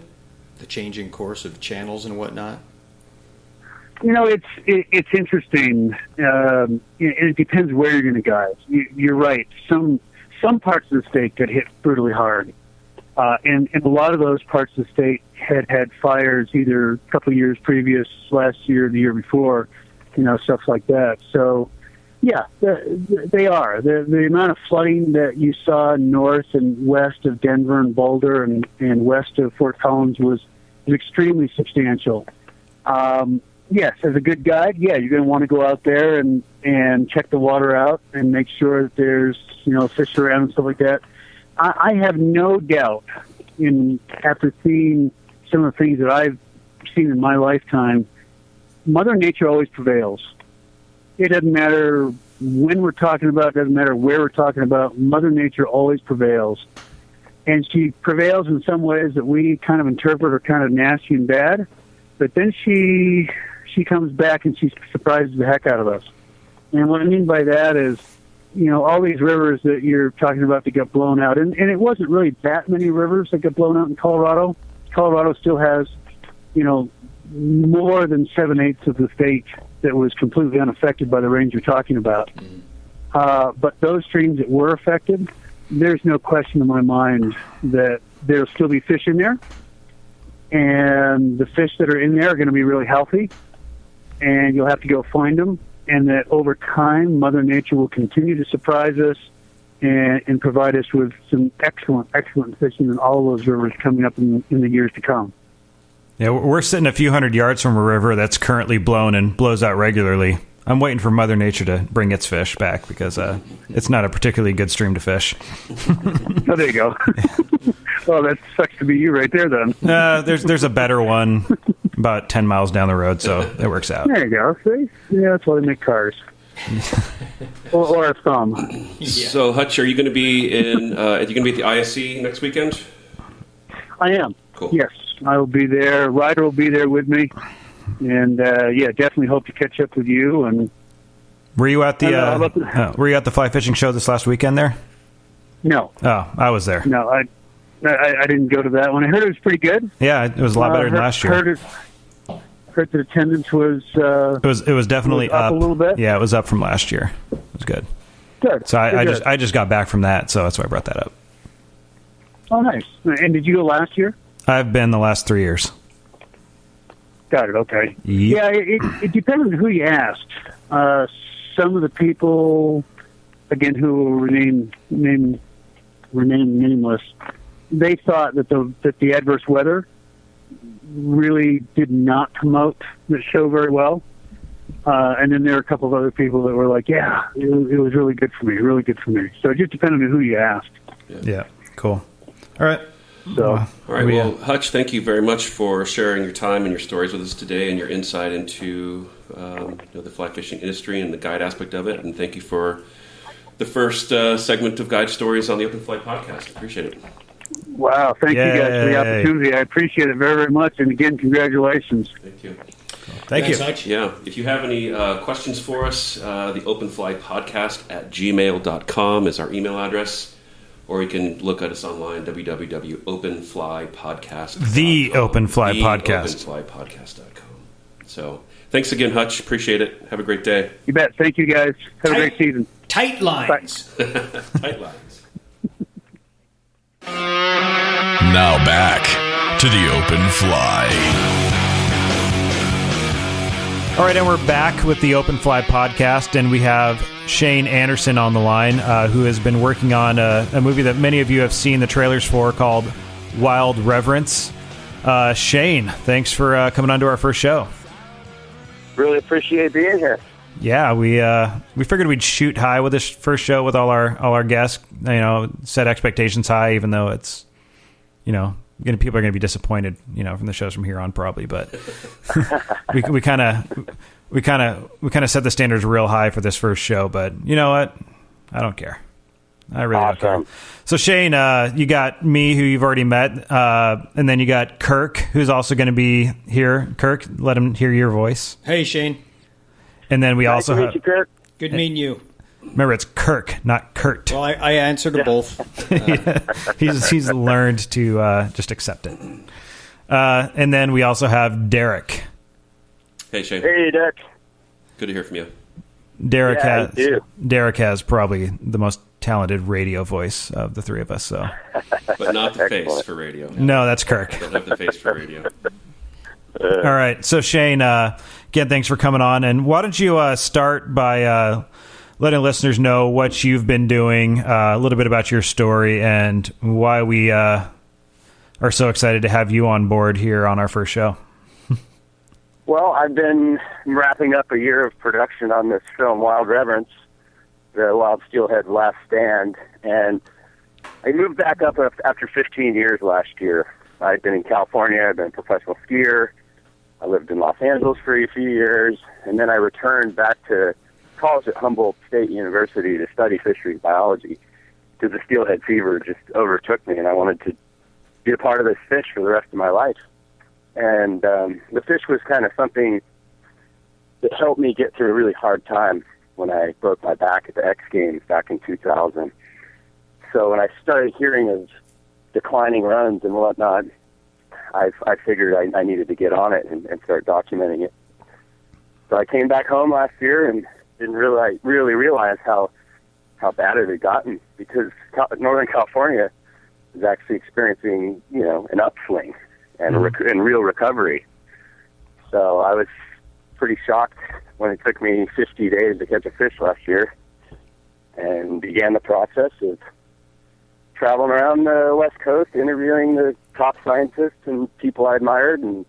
changing course of channels and whatnot? It's interesting. It depends where you're going to guide. You're right. Some parts of the state get hit brutally hard. And a lot of those parts of the state had fires either a couple of years previous, last year, the year before, stuff like that. So, yeah, they are. The amount of flooding that you saw north and west of Denver and Boulder and west of Fort Collins was extremely substantial. Yes, as a good guide, you're going to want to go out there and check the water out and make sure that there's, fish around and stuff like that. I have no doubt after seeing some of the things that I've seen in my lifetime, Mother Nature always prevails. It doesn't matter when we're talking about, it doesn't matter where we're talking about, Mother Nature always prevails. And she prevails in some ways that we kind of interpret are kind of nasty and bad, but then she comes back and she surprises the heck out of us. And what I mean by that is, all these rivers that you're talking about that get blown out, and it wasn't really that many rivers that get blown out in Colorado. Colorado still has, more than 7/8 of the state that was completely unaffected by the rains you're talking about. But those streams that were affected, there's no question in my mind that there'll still be fish in there, and the fish that are in there are going to be really healthy, and you'll have to go find them. And that over time, Mother Nature will continue to surprise us and provide us with some excellent fishing in all those rivers coming up in the years to come. Yeah, we're sitting a few hundred yards from a river that's currently blown and blows out regularly. I'm waiting for Mother Nature to bring its fish back because it's not a particularly good stream to fish. Oh, there you go. Well, that sucks to be you right there, then. There's a better one about 10 miles down the road, so it works out. There you go. See? Yeah, that's why they make cars. or a thumb. Yeah. So, Hutch, are you going to be are you going to be at the ISC next weekend? I am. Cool. Yes, I will be there. Ryder will be there with me. And, definitely hope to catch up with you. And Were you at the fly fishing show this last weekend there? No. Oh, I was there. No, I didn't go to that one. I heard it was pretty good. Yeah, it was a lot better than last year. Heard that attendance was... It was definitely up a little bit. Yeah, it was up from last year. It was good. Good. So Good. I just got back from that, so that's why I brought that up. Oh, nice. And did you go last year? I've been the last 3 years. Got it. Okay. Yep. Yeah, it depends on who you asked. Some of the people, again, who will remain nameless, they thought that the adverse weather really did not promote the show very well. And then there were a couple of other people that were like, yeah, it was really good for me. So it just depended on who you asked. Yeah, cool. All right. So, all right. Well, Hutch, thank you very much for sharing your time and your stories with us today, and your insight into the fly fishing industry and the guide aspect of it. And thank you for the first segment of Guide Stories on the Open Fly podcast. Appreciate it. wow, thank you guys for the opportunity. I appreciate it very, very much. And again, congratulations. Thank you. Thank you. Hutch. Yeah. If you have any questions for us, the openflypodcast@gmail.com is our email address. Or you can look at us online, www.openflypodcast.com. The Open Fly Podcast. openflypodcast.com. So thanks again, Hutch. Appreciate it. Have a great day. You bet. Thank you guys. Have a great season. Tight lines. Tight lines. Now back to the Open Fly. All right, and we're back with the Open Fly Podcast, and we have Shane Anderson on the line, who has been working on a movie that many of you have seen the trailers for called Wild Reverence. Shane, thanks for coming on to our first show. Really appreciate being here. Yeah, we figured we'd shoot high with this first show with all our guests. Set expectations high, even though it's people are going to be disappointed, from the shows from here on probably. But we kind of set the standards real high for this first show. But you know what? I don't care. I really don't care. So Shane, you got me, who you've already met, and then you got Kirk, who's also going to be here. Kirk, let him hear your voice. Hey, Shane. And then we Nice also to meet have. you, Kirk. Good meeting you. Remember, it's Kirk, not Kurt. Well, I answer to both. He's learned to just accept it. And then we also have Derek. Hey, Shane. Hey, Dick. Good to hear from you. Derek Yeah, you do. Derek has probably the most talented radio voice of the three of us. So, But not the face for radio. no, that's Kirk. Don't have the face for radio. All right. So Shane, again, thanks for coming on. And why don't you start by letting listeners know what you've been doing, a little bit about your story, and why we are so excited to have you on board here on our first show. Well, I've been wrapping up a year of production on this film, Wild Reverence, the Wild Steelhead Last Stand, and I moved back up after 15 years last year. I'd been in California, I'd been a professional skier, I lived in Los Angeles for a few years, and then I returned back to college at Humboldt State University to study fisheries biology because the steelhead fever just overtook me, and I wanted to be a part of this fish for the rest of my life. And the fish was kind of something that helped me get through a really hard time when I broke my back at the X Games back in 2000. So when I started hearing of declining runs and whatnot, I figured I needed to get on it and start documenting it. So I came back home last year and didn't really realize how bad it had gotten, because Northern California is actually experiencing, an upswing and real recovery. So I was pretty shocked when it took me 50 days to catch a fish last year, and began the process of traveling around the West Coast, interviewing the top scientists and people I admired, and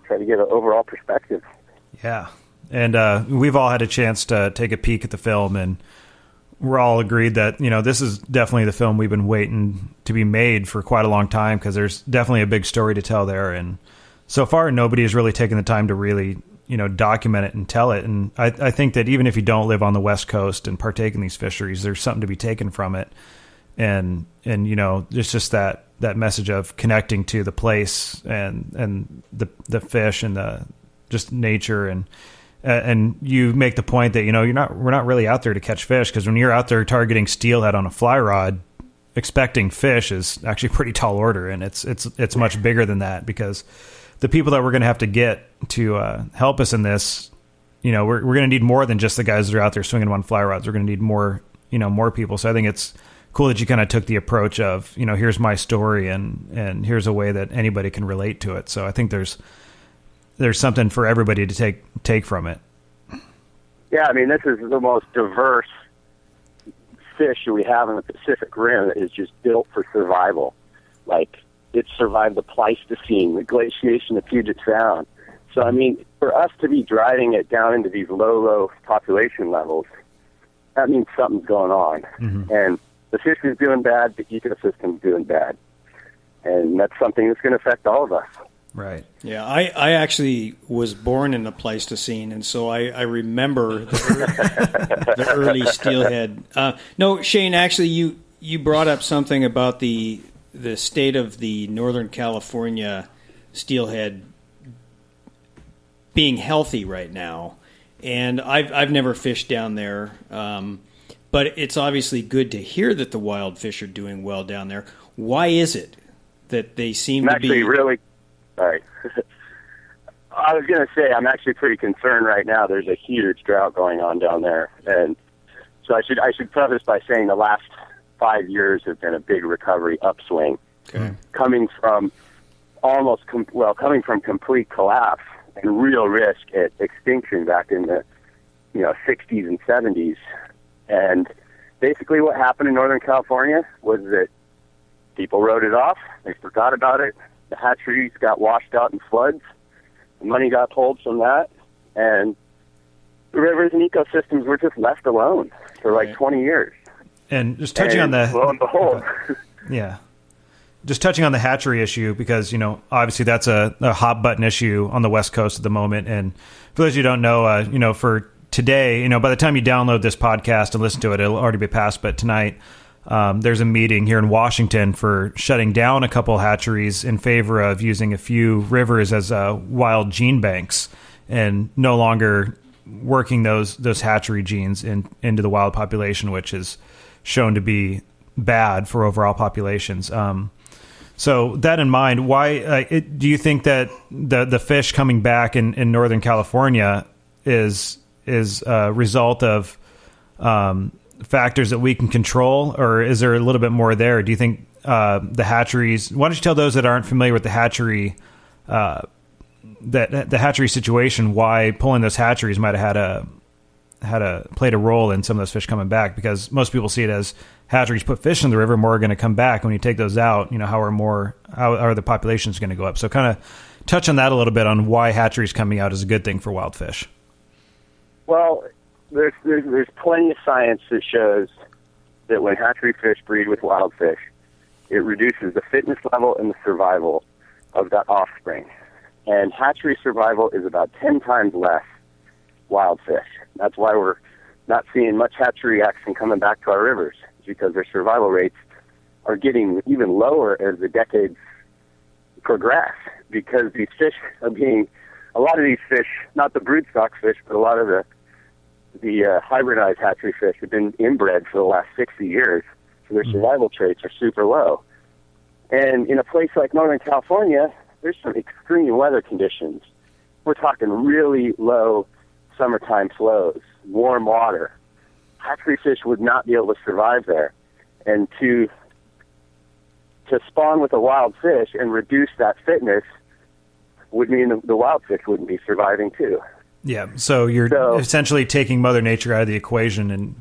try to get an overall perspective. Yeah. And we've all had a chance to take a peek at the film, and we're all agreed that, this is definitely the film we've been waiting to be made for quite a long time, because there's definitely a big story to tell there. And so far, nobody has really taken the time to really, document it and tell it. And I think that even if you don't live on the West Coast and partake in these fisheries, there's something to be taken from it. And it's just that message of connecting to the place and the fish and the just nature. And you make the point that, we're not really out there to catch fish, because when you're out there targeting steelhead on a fly rod, expecting fish is actually a pretty tall order. And it's much bigger than that, because the people that we're going to have to get to help us in this, we're going to need more than just the guys that are out there swinging on fly rods. We're going to need more people. So I think it's cool that you kind of took the approach of, here's my story and here's a way that anybody can relate to it. So I think there's something for everybody to take from it. Yeah, I mean, this is the most diverse fish we have in the Pacific Rim that is just built for survival. Like, it survived the Pleistocene, the glaciation of Puget Sound. So, I mean, for us to be driving it down into these low population levels, that means something's going on. Mm-hmm. And the fish is doing bad, the ecosystem's doing bad. And that's something that's going to affect all of us. Right. Yeah, I actually was born in the Pleistocene, and so I remember the early steelhead. No, Shane, actually, you brought up something about the state of the Northern California steelhead being healthy right now, and I've never fished down there, but it's obviously good to hear that the wild fish are doing well down there. Why is it that they seem to be really? Sorry. I was going to say, I'm actually pretty concerned right now. There's a huge drought going on down there. And so I should preface by saying the last 5 years have been a big recovery upswing. Okay. Coming from coming from complete collapse and real risk at extinction back in the 60s and 70s. And basically what happened in Northern California was that people wrote it off. They forgot about it. The hatcheries got washed out in floods. The money got pulled from that. And the rivers and ecosystems were just left alone for like 20 years. And just touching on the... Lo and behold. Yeah. Just touching on the hatchery issue, because, obviously that's a hot button issue on the West Coast at the moment. And for those of you who don't know, for today, by the time you download this podcast and listen to it, it'll already be passed. But tonight... there's a meeting here in Washington for shutting down a couple hatcheries in favor of using a few rivers as wild gene banks and no longer working those hatchery genes into the wild population, which is shown to be bad for overall populations. So that in mind, why do you think that the fish coming back in Northern California is a result of factors that we can control, or is there a little bit more there? Do you think the hatcheries? Why don't you tell those that aren't familiar with the hatchery, that the hatchery situation, why pulling those hatcheries might have played a role in some of those fish coming back? Because most people see it as hatcheries put fish in the river, more are going to come back. When you take those out, how are the populations going to go up? So kind of touch on that a little bit on why hatcheries coming out is a good thing for wild fish. Well, there's plenty of science that shows that when hatchery fish breed with wild fish, it reduces the fitness level and the survival of that offspring. And hatchery survival is about 10 times less wild fish. That's why we're not seeing much hatchery action coming back to our rivers, because their survival rates are getting even lower as the decades progress, because these fish are a lot of these fish, not the broodstock fish, but a lot of the hybridized hatchery fish have been inbred for the last 60 years, so their survival traits are super low. And in a place like Northern California, there's some extreme weather conditions. We're talking really low summertime flows, warm water. Hatchery fish would not be able to survive there. And to spawn with a wild fish and reduce that fitness would mean the wild fish wouldn't be surviving too. Yeah, so you're essentially taking Mother Nature out of the equation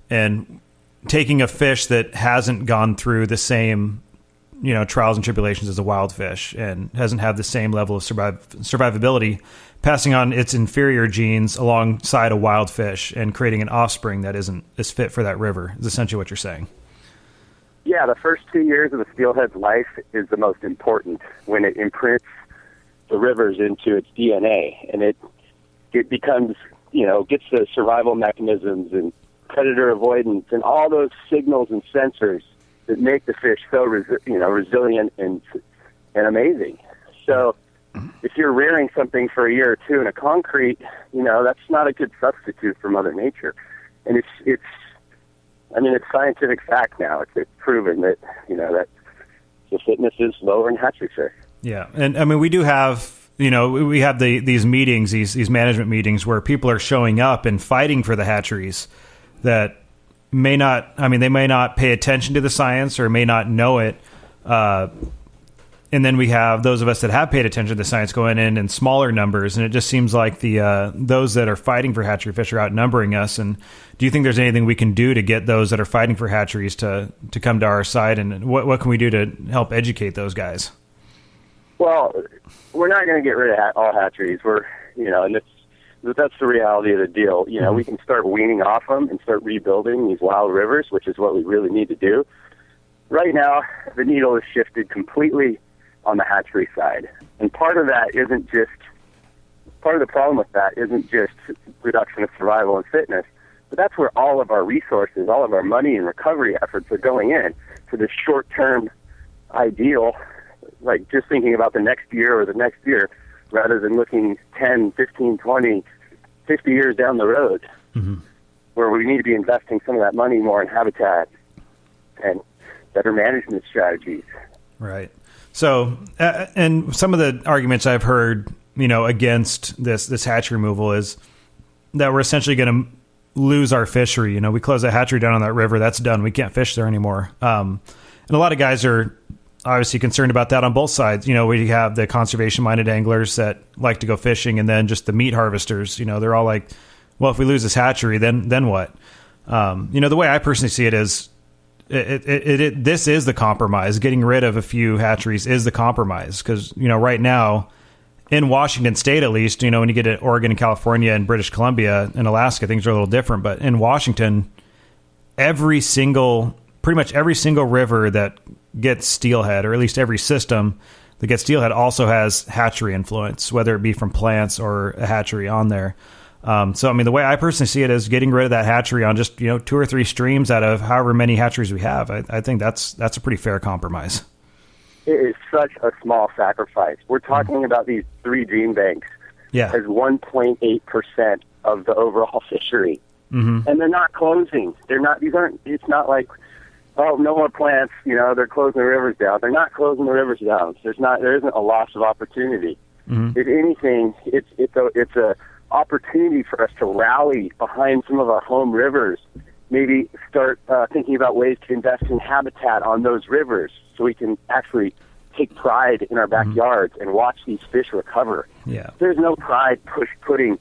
and taking a fish that hasn't gone through the same, trials and tribulations as a wild fish and hasn't had the same level of survivability, passing on its inferior genes alongside a wild fish and creating an offspring that isn't as fit for that river, is essentially what you're saying. Yeah, the first 2 years of the steelhead's life is the most important, when it imprints the rivers into its DNA, and it becomes, gets the survival mechanisms and predator avoidance and all those signals and sensors that make the fish so resilient and amazing. So if you're rearing something for a year or two in a concrete, that's not a good substitute for Mother Nature. And it's scientific fact now. It's proven that, that the fitness is lower in hatchery fish. Yeah. And we do have, we have these meetings, these management meetings where people are showing up and fighting for the hatcheries that may not pay attention to the science or may not know it. And then we have those of us that have paid attention to the science going in smaller numbers. And it just seems like those that are fighting for hatchery fish are outnumbering us. And do you think there's anything we can do to get those that are fighting for hatcheries to come to our side? And what can we do to help educate those guys? Well, we're not going to get rid of all hatcheries. And that's the reality of the deal. We can start weaning off them and start rebuilding these wild rivers, which is what we really need to do. right now, the needle is shifted completely on the hatchery side. And part of the problem with that isn't just reduction of survival and fitness, but that's where all of our resources, all of our money and recovery efforts are going in for this short-term ideal, like just thinking about the next year or the next year, rather than looking 10, 15, 20, 50 years down the road, where we need to be investing some of that money more in habitat and better management strategies. Right. So, and some of the arguments I've heard, against this hatchery removal is that we're essentially going to lose our fishery. We close a hatchery down on that river. That's done. We can't fish there anymore. And a lot of guys are obviously concerned about that on both sides. We have the conservation-minded anglers that like to go fishing, and then just the meat harvesters. They're all like, well, if we lose this hatchery, then what? The way I personally see it is, this is the compromise. Getting rid of a few hatcheries is the compromise, because right now in Washington State, at least, when you get to Oregon and California and British Columbia and Alaska, things are a little different. But in Washington, pretty much every single river that gets steelhead, or at least every system that gets steelhead, also has hatchery influence, whether it be from plants or a hatchery on there. So, the way I personally see it is getting rid of that hatchery on just, 2 or 3 streams out of however many hatcheries we have. I think that's a pretty fair compromise. It is such a small sacrifice. We're talking about these 3 dream banks as 1.8% of the overall fishery. And they're not closing. It's not like, oh, no more plants, they're closing the rivers down. They're not closing the rivers down. There isn't a loss of opportunity. If anything, it's a opportunity for us to rally behind some of our home rivers, maybe start thinking about ways to invest in habitat on those rivers so we can actually take pride in our backyards and watch these fish recover. Yeah. There's no pride putting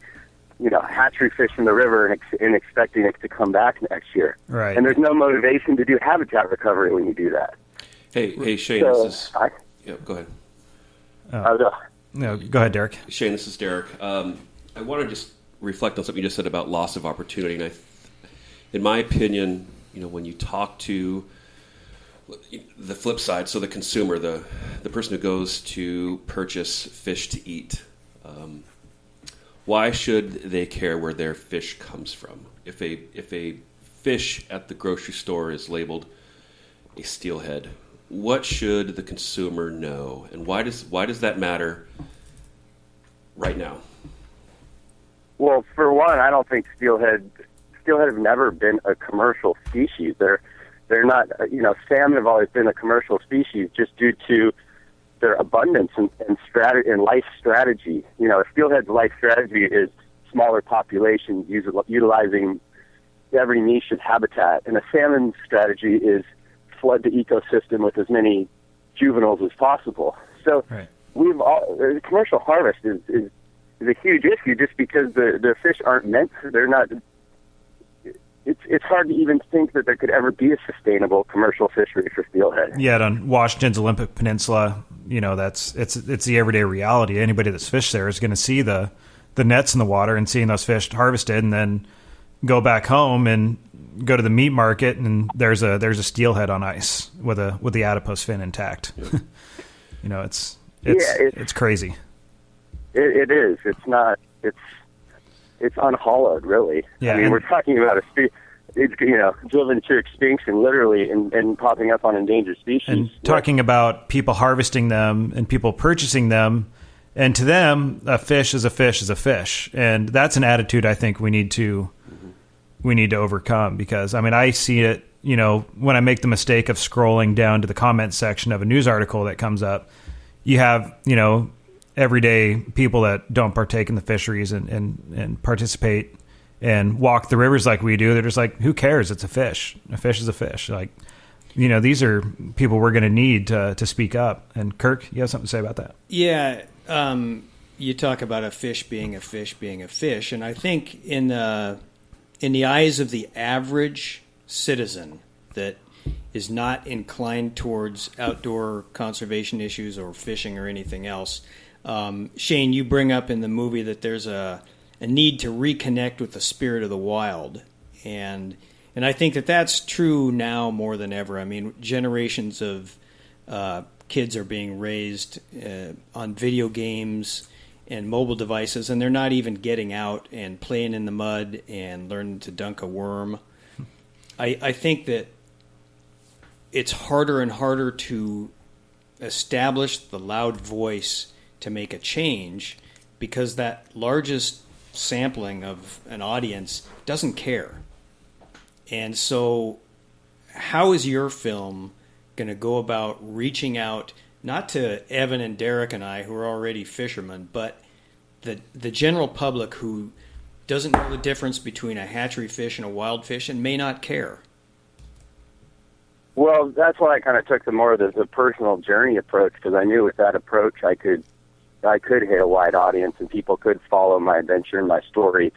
hatchery fish in the river and expecting it to come back next year. Right. And there's no motivation to do habitat recovery when you do that. Hey, Shane, So, this is... go ahead. No, go ahead, Derek. Shane, this is Derek. I want to just reflect on something you just said about loss of opportunity. And in my opinion, when you talk to the flip side, so the consumer, the person who goes to purchase fish to eat, why should they care where their fish comes from? If a fish at the grocery store is labeled a steelhead, what should the consumer know, and why does that matter right now? Well, for one, I don't think steelhead have never been a commercial species. They're not, salmon have always been a commercial species just due to their abundance and life strategy. Steelhead's life strategy is smaller populations utilizing every niche of habitat, and a salmon strategy is flood the ecosystem with as many juveniles as possible. So the commercial harvest is a huge issue just because the fish aren't they're not. It's hard to even think that there could ever be a sustainable commercial fishery for steelhead. Yeah, on Washington's Olympic Peninsula, it's the everyday reality. Anybody that's fished there is going to see the nets in the water and seeing those fish harvested, and then go back home and go to the meat market, and there's a steelhead on ice with the adipose fin intact. It's crazy. It is. It's not. It's unhollowed, really. Yeah, we're talking about it's driven to extinction, literally, and popping up on endangered species. And talking about people harvesting them and people purchasing them, and to them, a fish is a fish is a fish, and that's an attitude I think we need to overcome, because I see it. When I make the mistake of scrolling down to the comments section of a news article that comes up, you have everyday people that don't partake in the fisheries and participate and walk the rivers like we do. They're just like, who cares? It's a fish. A fish is a fish. These are people we're going to need to speak up. And Kirk, you have something to say about that? Yeah. You talk about a fish being a fish being a fish. And I think in the eyes of the average citizen that is not inclined towards outdoor conservation issues or fishing or anything else, Shane, you bring up in the movie that there's a need to reconnect with the spirit of the wild. And And I think that that's true now more than ever. I mean, generations of kids are being raised on video games and mobile devices, and they're not even getting out and playing in the mud and learning to dunk a worm. I think that it's harder and harder to establish the loud voice to make a change because that largest sampling of an audience doesn't care. And so how is your film going to go about reaching out, not to Evan and Derek and I, who are already fishermen, but the general public who doesn't know the difference between a hatchery fish and a wild fish and may not care? Well, that's why I kind of took the personal journey approach, because I knew with that approach I could hit a wide audience and people could follow my adventure and my story.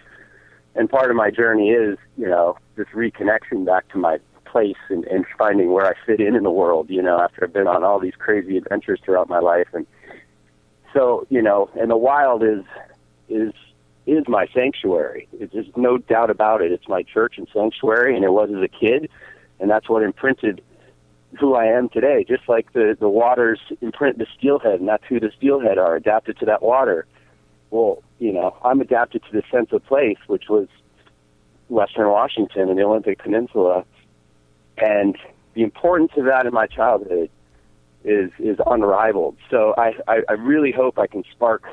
And part of my journey is, this reconnection back to my place and finding where I fit in the world, after I've been on all these crazy adventures throughout my life. And so, and the wild is my sanctuary. There's no doubt about it. It's my church and sanctuary, and it was as a kid, and that's what imprinted who I am today. Just like the waters imprint the steelhead, and that's who the steelhead are, adapted to that water. Well, I'm adapted to the sense of place, which was Western Washington and the Olympic Peninsula. And the importance of that in my childhood is unrivaled. So I really hope I can spark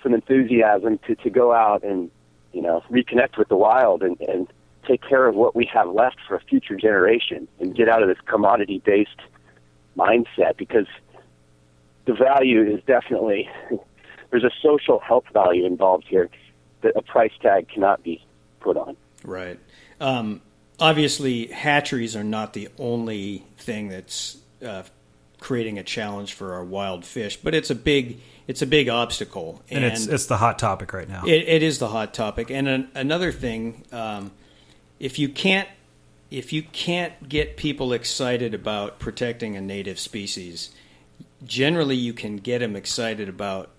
some enthusiasm to go out and, reconnect with the wild and take care of what we have left for a future generation and get out of this commodity-based mindset, because the value is definitely, there's a social health value involved here that a price tag cannot be put on. Right. Obviously, hatcheries are not the only thing that's creating a challenge for our wild fish, but it's a big obstacle, and it's the hot topic right now. It is the hot topic, and another thing, if you can't get people excited about protecting a native species, generally you can get them excited about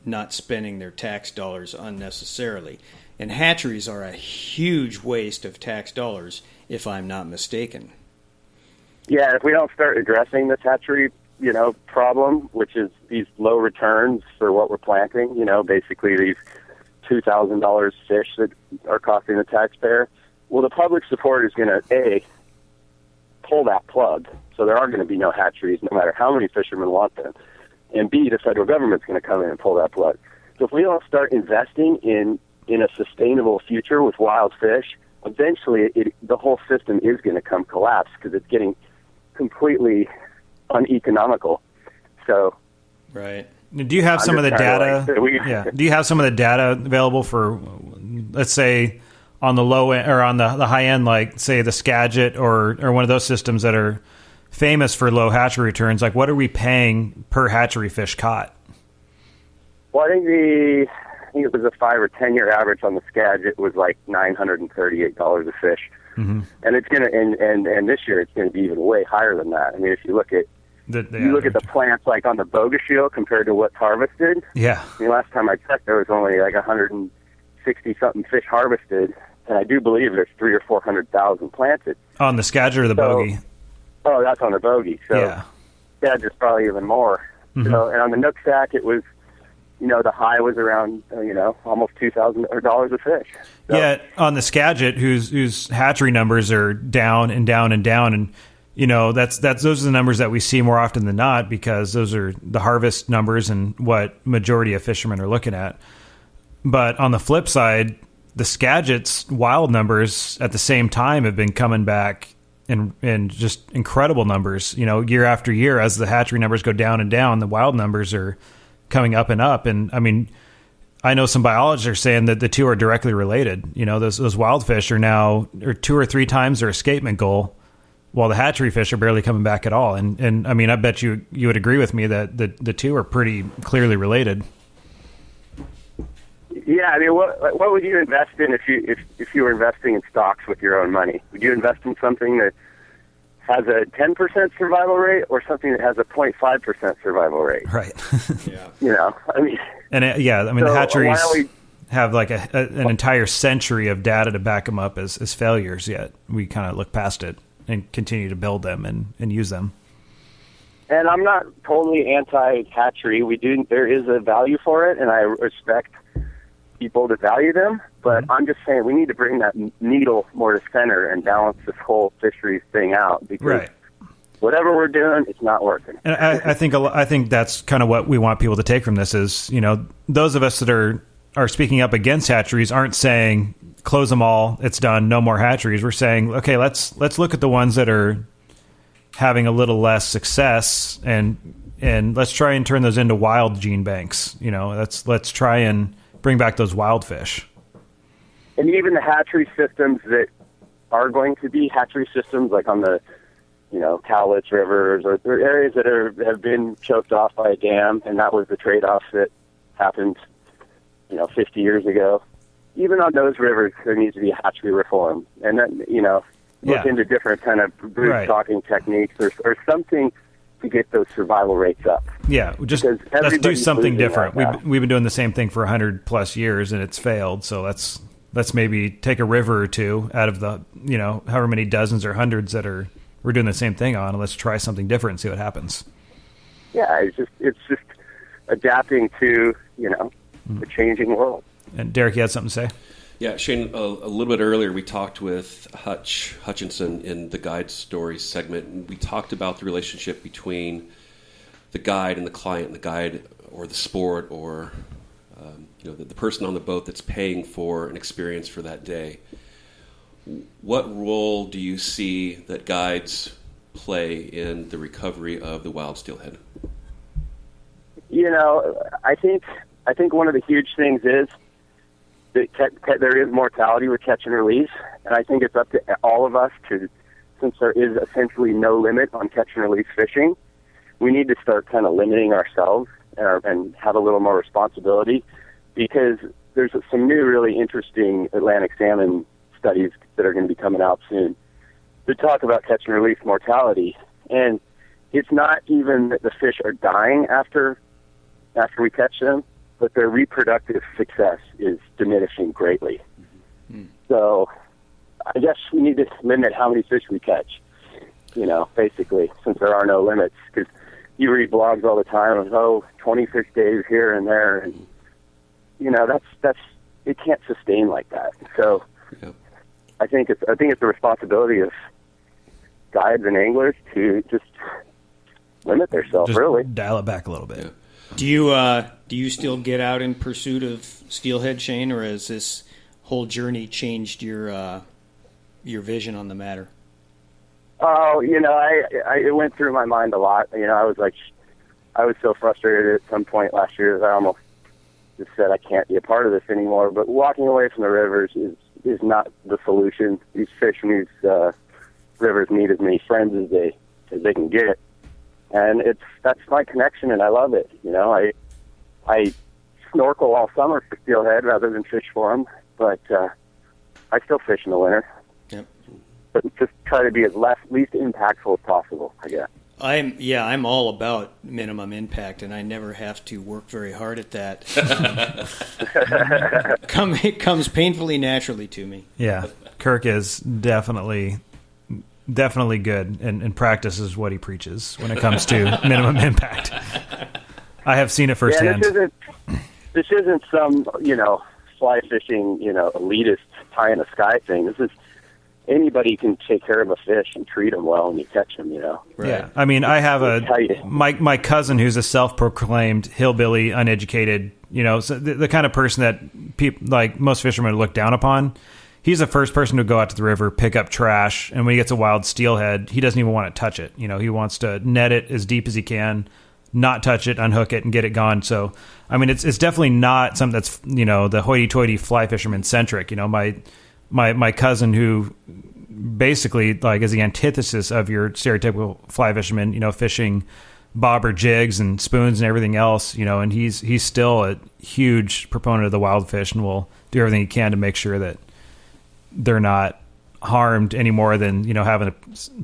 not spending their tax dollars unnecessarily. And hatcheries are a huge waste of tax dollars, if I'm not mistaken. Yeah, if we don't start addressing this hatchery, problem, which is these low returns for what we're planting, basically these $2,000 fish that are costing the taxpayer, well, the public support is going to, A, pull that plug. So there are going to be no hatcheries, no matter how many fishermen want them. And B, the federal government's going to come in and pull that plug. So if we don't start investing in a sustainable future with wild fish, eventually the whole system is going to come collapse, because it's getting completely uneconomical. So, right. Do you have some of the data? Do you have some of the data available for, let's say, on the low end or on the high end, like say the Skagit or one of those systems that are famous for low hatchery returns? Like, what are we paying per hatchery fish caught? Well, I think it was a 5 or 10 year average on the Skagit was like $938 a fish. Mm-hmm. And it's going to, and this year it's going to be even way higher than that. I mean, if you look at the plants like on the Boga Shield compared to what's harvested. Yeah. I mean, last time I checked, there was only like 160 something fish harvested, and I do believe there's 300,000 or 400,000 planted. On the Skagit or the Bogey? Oh, that's on the Bogey. So yeah. Skagit's probably even more. Mm-hmm. So, and on the Nooksack, it was, the high was around, almost $2,000 a fish. So, yeah, on the Skagit, whose hatchery numbers are down and down and down, and those are the numbers that we see more often than not, because those are the harvest numbers and what majority of fishermen are looking at. But on the flip side, the Skagit's wild numbers at the same time have been coming back in just incredible numbers. Year after year, as the hatchery numbers go down and down, the wild numbers are coming up and up. And I mean, I know some biologists are saying that the two are directly related. Those wild fish are now 2 or 3 times their escapement goal, while the hatchery fish are barely coming back at all. And I mean, I bet you would agree with me that the two are pretty clearly related. Yeah, I mean, what would you invest in if you were investing in stocks with your own money? Would you invest in something that has a 10% survival rate or something that has a 0.5% survival rate? Right. Yeah. I mean, and the hatcheries. have like an entire century of data to back them up as failures yet. We kind of look past it and continue to build them and use them. And I'm not totally anti-hatchery. There is a value for it, and I respect people that value them. But I'm just saying we need to bring that needle more to center and balance this whole fisheries thing out, because whatever we're doing, it's not working. And I think that's kind of what we want people to take from this is, those of us that are speaking up against hatcheries aren't saying close them all, it's done, no more hatcheries. We're saying, okay, let's look at the ones that are having a little less success and let's try and turn those into wild gene banks. Let's try and bring back those wild fish. And even the hatchery systems that are going to be hatchery systems, like on the Cowlitz rivers or areas that have been choked off by a dam, and that was the trade-off that happened 50 years ago. Even on those rivers, there needs to be hatchery reform, and then look into different kind of brood stocking techniques or something to get those survival rates up. Yeah, let's do something different. We've been doing the same thing for 100+ years, and it's failed. So let's maybe take a river or two out of the however many dozens or hundreds that we're doing the same thing on, and let's try something different and see what happens. Yeah, it's just adapting to the changing world. And Derek, you had something to say? Yeah, Shane, a little bit earlier we talked with Hutch Hutchinson in the Guide Stories segment, and we talked about the relationship between the guide and the client, the guide or the sport or the person on the boat that's paying for an experience for that day. What role do you see that guides play in the recovery of the wild steelhead? I think one of the huge things is that there is mortality with catch and release, and I think it's up to all of us since there is essentially no limit on catch and release fishing, we need to start kind of limiting ourselves and have a little more responsibility, because there's some new really interesting Atlantic salmon studies that are going to be coming out soon to talk about catch and release mortality. And it's not even that the fish are dying after we catch them, but their reproductive success is diminishing greatly. Mm-hmm. So I guess we need to limit how many fish we catch, basically, since there are no limits. Because you read blogs all the time of, 20 fish days here and there, and, that's it can't sustain like that. So I think it's the responsibility of guides and anglers to just limit themselves, really. Dial it back a little bit. Yeah. Do you still get out in pursuit of steelhead, Shane, or has this whole journey changed your vision on the matter? Oh, it went through my mind a lot. I was so frustrated at some point last year that I almost just said I can't be a part of this anymore. But walking away from the rivers is not the solution. These fish in these rivers need as many friends as they can get. And that's my connection, and I love it. I snorkel all summer for steelhead rather than fish for them, but I still fish in the winter. Yep. But just try to be as least impactful as possible, I guess. I'm all about minimum impact, and I never have to work very hard at that. It comes painfully naturally to me. Yeah, Kirk is definitely good and practices what he preaches when it comes to minimum impact. I have seen it firsthand. Yeah, this isn't some, fly fishing, elitist pie in the sky thing. This is anybody can take care of a fish and treat them well and you catch them, Right. Yeah. I mean, I have my cousin who's a self-proclaimed hillbilly, uneducated, so the kind of person that people like most fishermen look down upon. He's the first person to go out to the river, pick up trash, and when he gets a wild steelhead, he doesn't even want to touch it. He wants to net it as deep as he can, not touch it, unhook it, and get it gone. So, I mean, it's definitely not something that's, the hoity-toity fly fisherman centric. My cousin, who basically is the antithesis of your stereotypical fly fisherman, fishing bobber jigs and spoons and everything else, and he's still a huge proponent of the wild fish and will do everything he can to make sure that they're not harmed any more than, having a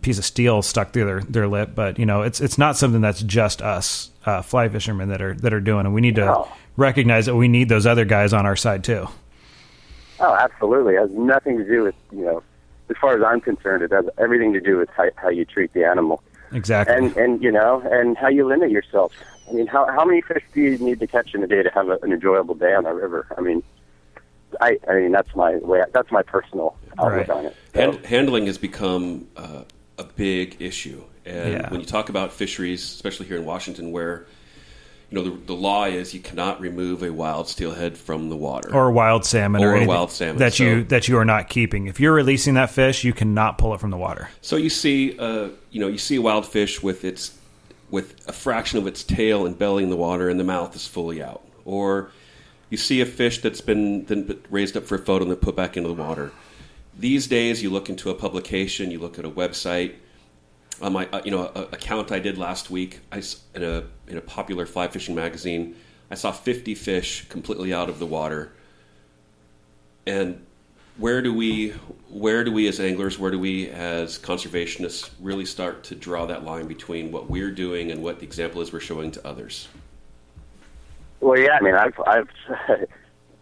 piece of steel stuck through their lip. But, it's not something that's just us fly fishermen that are doing, and we need to recognize that we need those other guys on our side too. Oh, absolutely. It has nothing to do with, as far as I'm concerned, it has everything to do with how you treat the animal. Exactly. And how you limit yourself. I mean, how many fish do you need to catch in a day to have an enjoyable day on the river? I mean, that's my personal outlook on it. So. Handling has become a big issue. And when you talk about fisheries, especially here in Washington, where the law is you cannot remove a wild steelhead from the water, or wild salmon, or a wild salmon that you are not keeping. If you're releasing that fish, you cannot pull it from the water. So you see, you see a wild fish with a fraction of its tail and belly in the water, and the mouth is fully out. Or you see a fish that's been raised up for a photo and then put back into the water. These days, you look into a publication, you look at a website. On my, account I did last week, in a popular fly fishing magazine, I saw 50 fish completely out of the water. And where do we as anglers, where do we as conservationists really start to draw that line between what we're doing and what the example is we're showing to others? Well, yeah, I mean, I've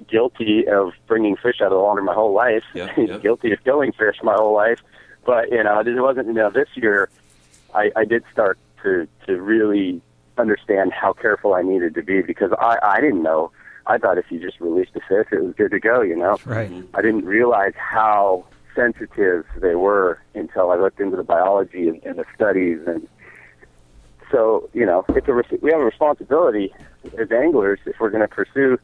guilty of bringing fish out of the water my whole life. Yeah. Guilty of killing fish my whole life. But it wasn't. This year, I did start to really understand how careful I needed to be, because I didn't know. I thought if you just released the fish, it was good to go. Right. I didn't realize how sensitive they were until I looked into the biology and the studies. And so, we have a responsibility as anglers, if we're going to pursue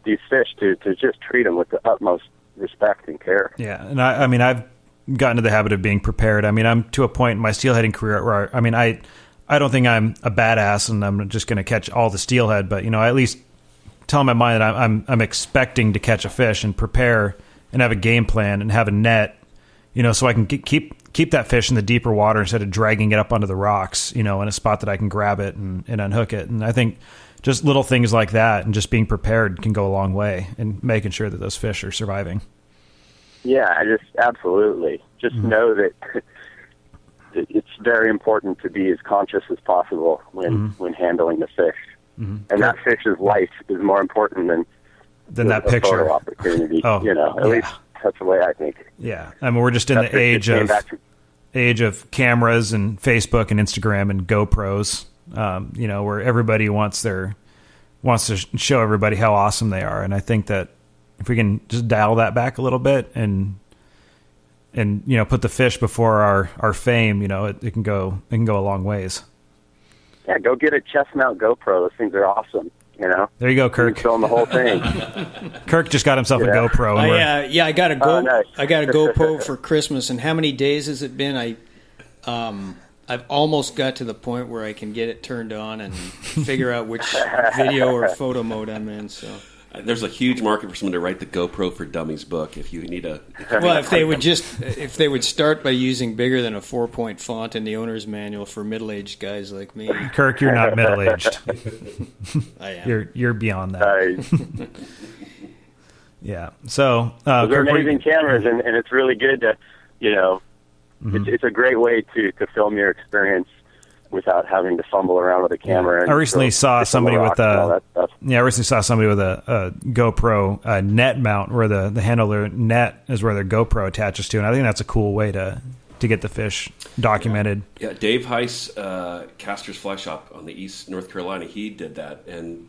these fish, to just treat them with the utmost respect and care. Yeah, and I've gotten to the habit of being prepared. I mean, I'm to a point in my steelheading career where I don't think I'm a badass and I'm just going to catch all the steelhead, but I at least tell my mind that I'm expecting to catch a fish and prepare and have a game plan and have a net, so I can keep that fish in the deeper water instead of dragging it up onto the rocks, in a spot that I can grab it and unhook it. And I think just little things like that and just being prepared can go a long way in making sure that those fish are surviving. Yeah, absolutely. Just know that it's very important to be as conscious as possible when handling the fish. Mm-hmm. And that fish's life is more important than that picture. Photo opportunity. At least that's the way I think. Yeah, I mean, we're just in the age of cameras and Facebook and Instagram and GoPros. Where everybody wants to show everybody how awesome they are, and I think that if we can just dial that back a little bit and put the fish before our fame, it can go a long ways. Yeah, go get a chest mount GoPro. Those things are awesome. There you go, Kirk. You film the whole thing. Kirk just got himself a GoPro. And I got a nice. I got a GoPro for Christmas, and how many days has it been? I've almost got to the point where I can get it turned on and figure out which video or photo mode I'm in. So there's a huge market for someone to write the GoPro for Dummies book. If you need a if they would start by using bigger than a 4-point font in the owner's manual for middle-aged guys like me. Kirk, you're not middle-aged. I am. You're beyond that. Yeah. So those Kirk, are amazing cameras, and it's really good to it's a great way to film your experience without having to fumble around with a camera. I recently saw somebody with a GoPro net mount where the handler net is where their GoPro attaches to, and I think that's a cool way to get the fish documented. Yeah, Dave Heiss, Caster's Fly Shop on the East North Carolina, he did that, and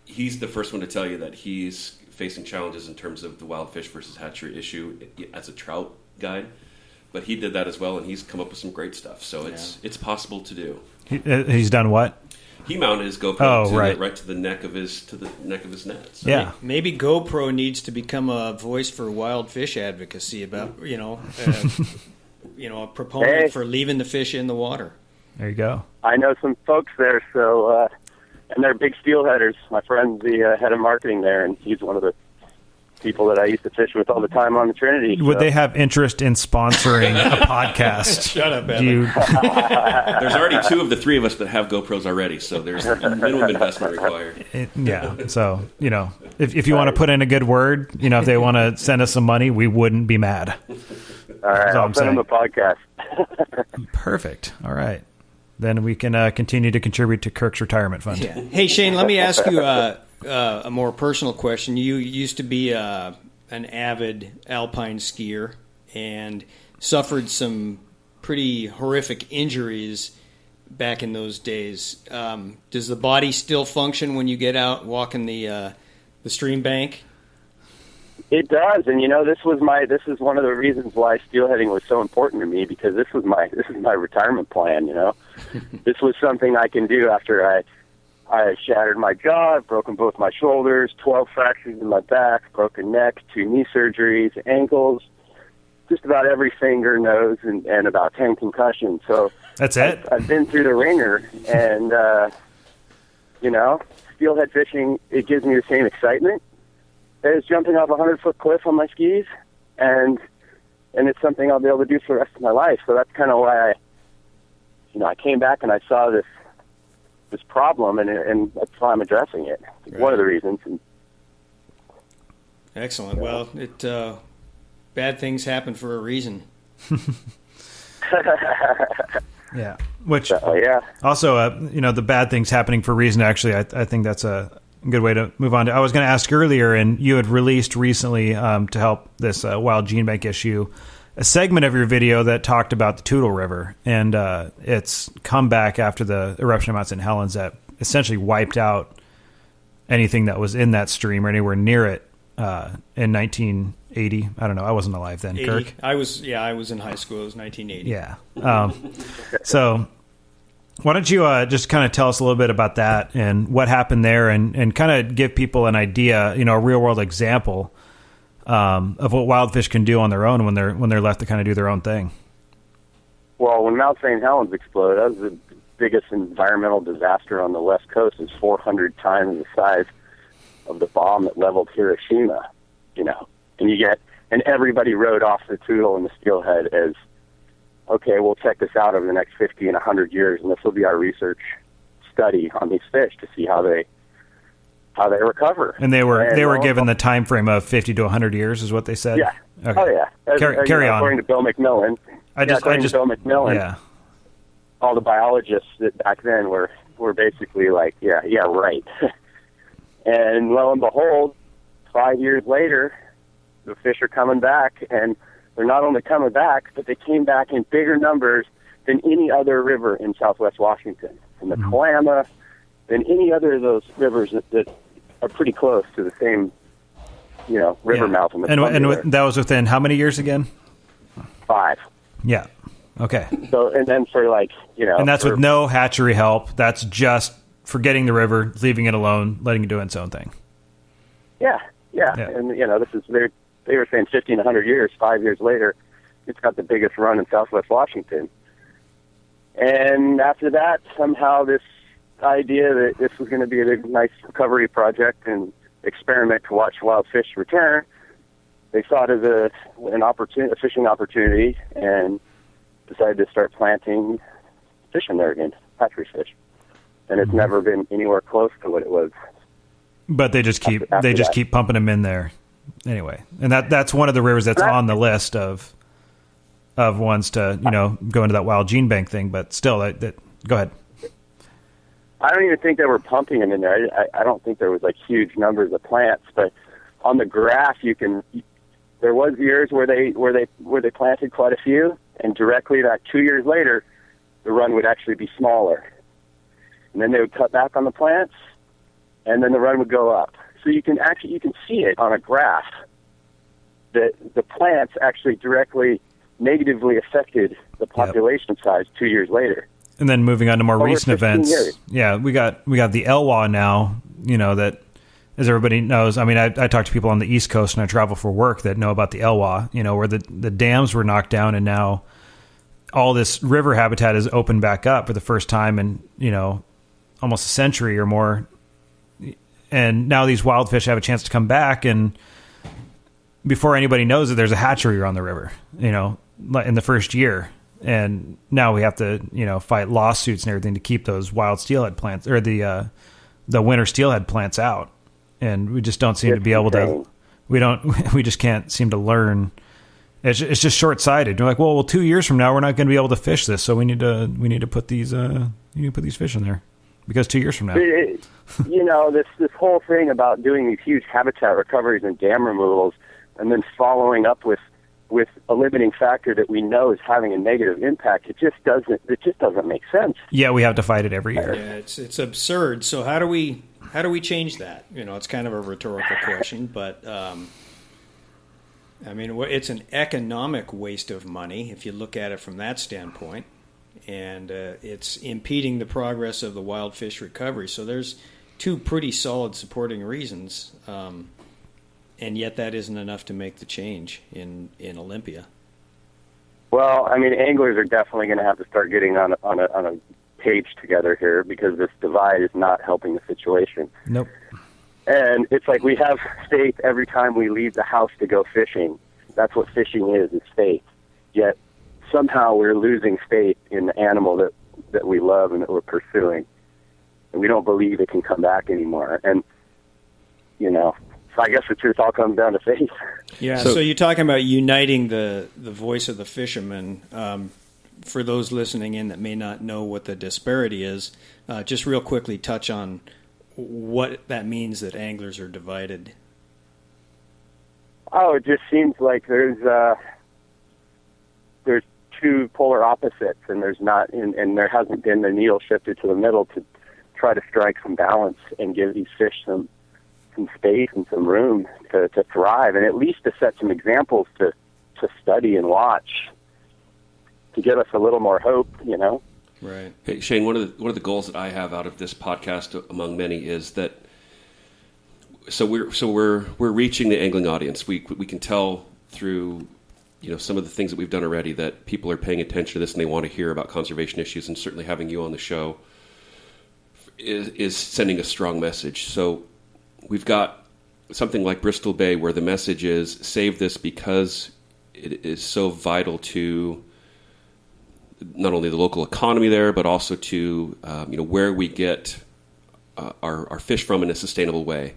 he's the first one to tell you that he's facing challenges in terms of the wild fish versus hatchery issue as a trout guide. But he did that as well, and he's come up with some great stuff. So it's possible to do. He's done what? He mounted his GoPro right to the neck of his net. So yeah, maybe GoPro needs to become a voice for wild fish advocacy about a proponent for leaving the fish in the water. There you go. I know some folks there, and they're big steelheaders. My friend's the head of marketing there, and he's one of the people that I used to fish with all the time on the Trinity. Would they have interest in sponsoring a podcast? Shut up, Evan. Do you, There's already 2 of the 3 of us that have GoPros already, so there's minimum investment required. yeah. So, if you want to put in a good word, if they want to send us some money, we wouldn't be mad. All right, I'll send them a podcast. Perfect. All right. Then we can continue to contribute to Kirk's retirement fund. Yeah. Hey, Shane, let me ask you a more personal question. You used to be an avid alpine skier and suffered some pretty horrific injuries back in those days. Does the body still function when you get out walking the stream bank? It does, and this is one of the reasons why steelheading was so important to me, because this is my retirement plan. This was something I can do after I shattered my jaw, I've broken both my shoulders, 12 fractures in my back, broken neck, 2 knee surgeries, ankles, just about every finger, nose, and about 10 concussions. So that's it. I've been through the ringer, and steelhead fishing, it gives me the same excitement as jumping off a 100-foot cliff on my skis, and it's something I'll be able to do for the rest of my life. So that's kind of why I came back and I saw this problem, and that's why I'm addressing it. It's one of the reasons. Excellent. Well, bad things happen for a reason. Yeah. Which yeah. Also, the bad things happening for a reason. Actually, I think that's a good way to move on. I was going to ask earlier, and you had released recently to help this wild gene bank issue, a segment of your video that talked about the Toutle River and its comeback after the eruption of Mount St. Helens that essentially wiped out anything that was in that stream or anywhere near it in 1980. I don't know. I wasn't alive then. 80. Kirk? I was in high school. It was 1980. Yeah. So why don't you just kind of tell us a little bit about that and what happened there, and kind of give people an idea, a real world example of what wild fish can do on their own when they're left to kind of do their own thing. Well, when Mount St. Helens exploded, that was the biggest environmental disaster on the West Coast. It's 400 times the size of the bomb that leveled Hiroshima. And everybody wrote off the Toutle and the steelhead as, okay, we'll check this out over the next 50 and 100 years, and this will be our research study on these fish to see how they recover. And they were given the time frame of 50 to 100 years, is what they said. Yeah. Okay. Oh yeah. Carry on. According to Bill McMillan. According to Bill McMillan. Yeah. All the biologists that back then were basically like, yeah, right. And lo and behold, 5 years later, the fish are coming back, and they're not only coming back, but they came back in bigger numbers than any other river in Southwest Washington, from the Kalama, than any other of those rivers that are pretty close to the same, river mouth. In the and that was within how many years again? 5. Yeah. Okay. So, and then for and that's with no hatchery help. That's just forgetting the river, leaving it alone, letting it do its own thing. Yeah. And this is they were saying 50 and 100 years. 5 years later, it's got the biggest run in Southwest Washington. And after that, somehow this idea that this was going to be a nice recovery project and experiment to watch wild fish return, they saw it as a fishing opportunity, and decided to start planting fish in there again, hatchery fish. And it's never been anywhere close to what it was. But they just keep keep pumping them in there anyway. And that's one of the rivers that's on the list of ones to go into that wild gene bank thing. But still, go ahead. I don't even think they were pumping them in there. I don't think there was huge numbers of plants. But on the graph, there was years where they planted quite a few, and directly 2 years later, the run would actually be smaller. And then they would cut back on the plants, and then the run would go up. So you can see it on a graph that the plants actually directly negatively affected the population size 2 years later. And then moving on to more recent events. Years. Yeah, we got the Elwha now, that, as everybody knows, I mean, I talk to people on the East Coast and I travel for work that know about the Elwha, where the dams were knocked down, and now all this river habitat is opened back up for the first time in, almost a century or more. And now these wild fish have a chance to come back, and before anybody knows it, there's a hatchery on the river, in the first year. And now we have to, fight lawsuits and everything to keep those wild steelhead plants or the winter steelhead plants out. And we just don't seem to be able to, we just can't seem to learn. It's just short-sighted. You're like, well, 2 years from now, we're not going to be able to fish this. So we need to put these fish in there because 2 years from now. This whole thing about doing these huge habitat recoveries and dam removals and then following up with a limiting factor that we know is having a negative impact, it just doesn't make sense. Yeah, we have to fight it every year. Yeah, it's absurd. So how do we change that? It's kind of a rhetorical question, but it's an economic waste of money if you look at it from that standpoint, and it's impeding the progress of the wild fish recovery. So there's two pretty solid supporting reasons. And yet that isn't enough to make the change in Olympia. Well, anglers are definitely going to have to start getting on a page together here because this divide is not helping the situation. Nope. And it's like we have faith every time we leave the house to go fishing. That's what fishing is faith. Yet somehow we're losing faith in the animal that we love and that we're pursuing. And we don't believe it can come back anymore. And, so I guess the truth all comes down to faith. Yeah, so you're talking about uniting the voice of the fishermen. For those listening in that may not know what the disparity is, just real quickly touch on what that means that anglers are divided. Oh, it just seems like there's two polar opposites, and there's not, and there hasn't been the needle shifted to the middle to try to strike some balance and give these fish some space and some room to thrive, and at least to set some examples to study and watch to give us a little more hope, Right. Hey, Shane, one of the goals that I have out of this podcast, among many, is that we're reaching the angling audience. We can tell through some of the things that we've done already that people are paying attention to this and they want to hear about conservation issues, and certainly having you on the show is sending a strong message. So we've got something like Bristol Bay where the message is save this because it is so vital to not only the local economy there, but also to where we get our fish from in a sustainable way.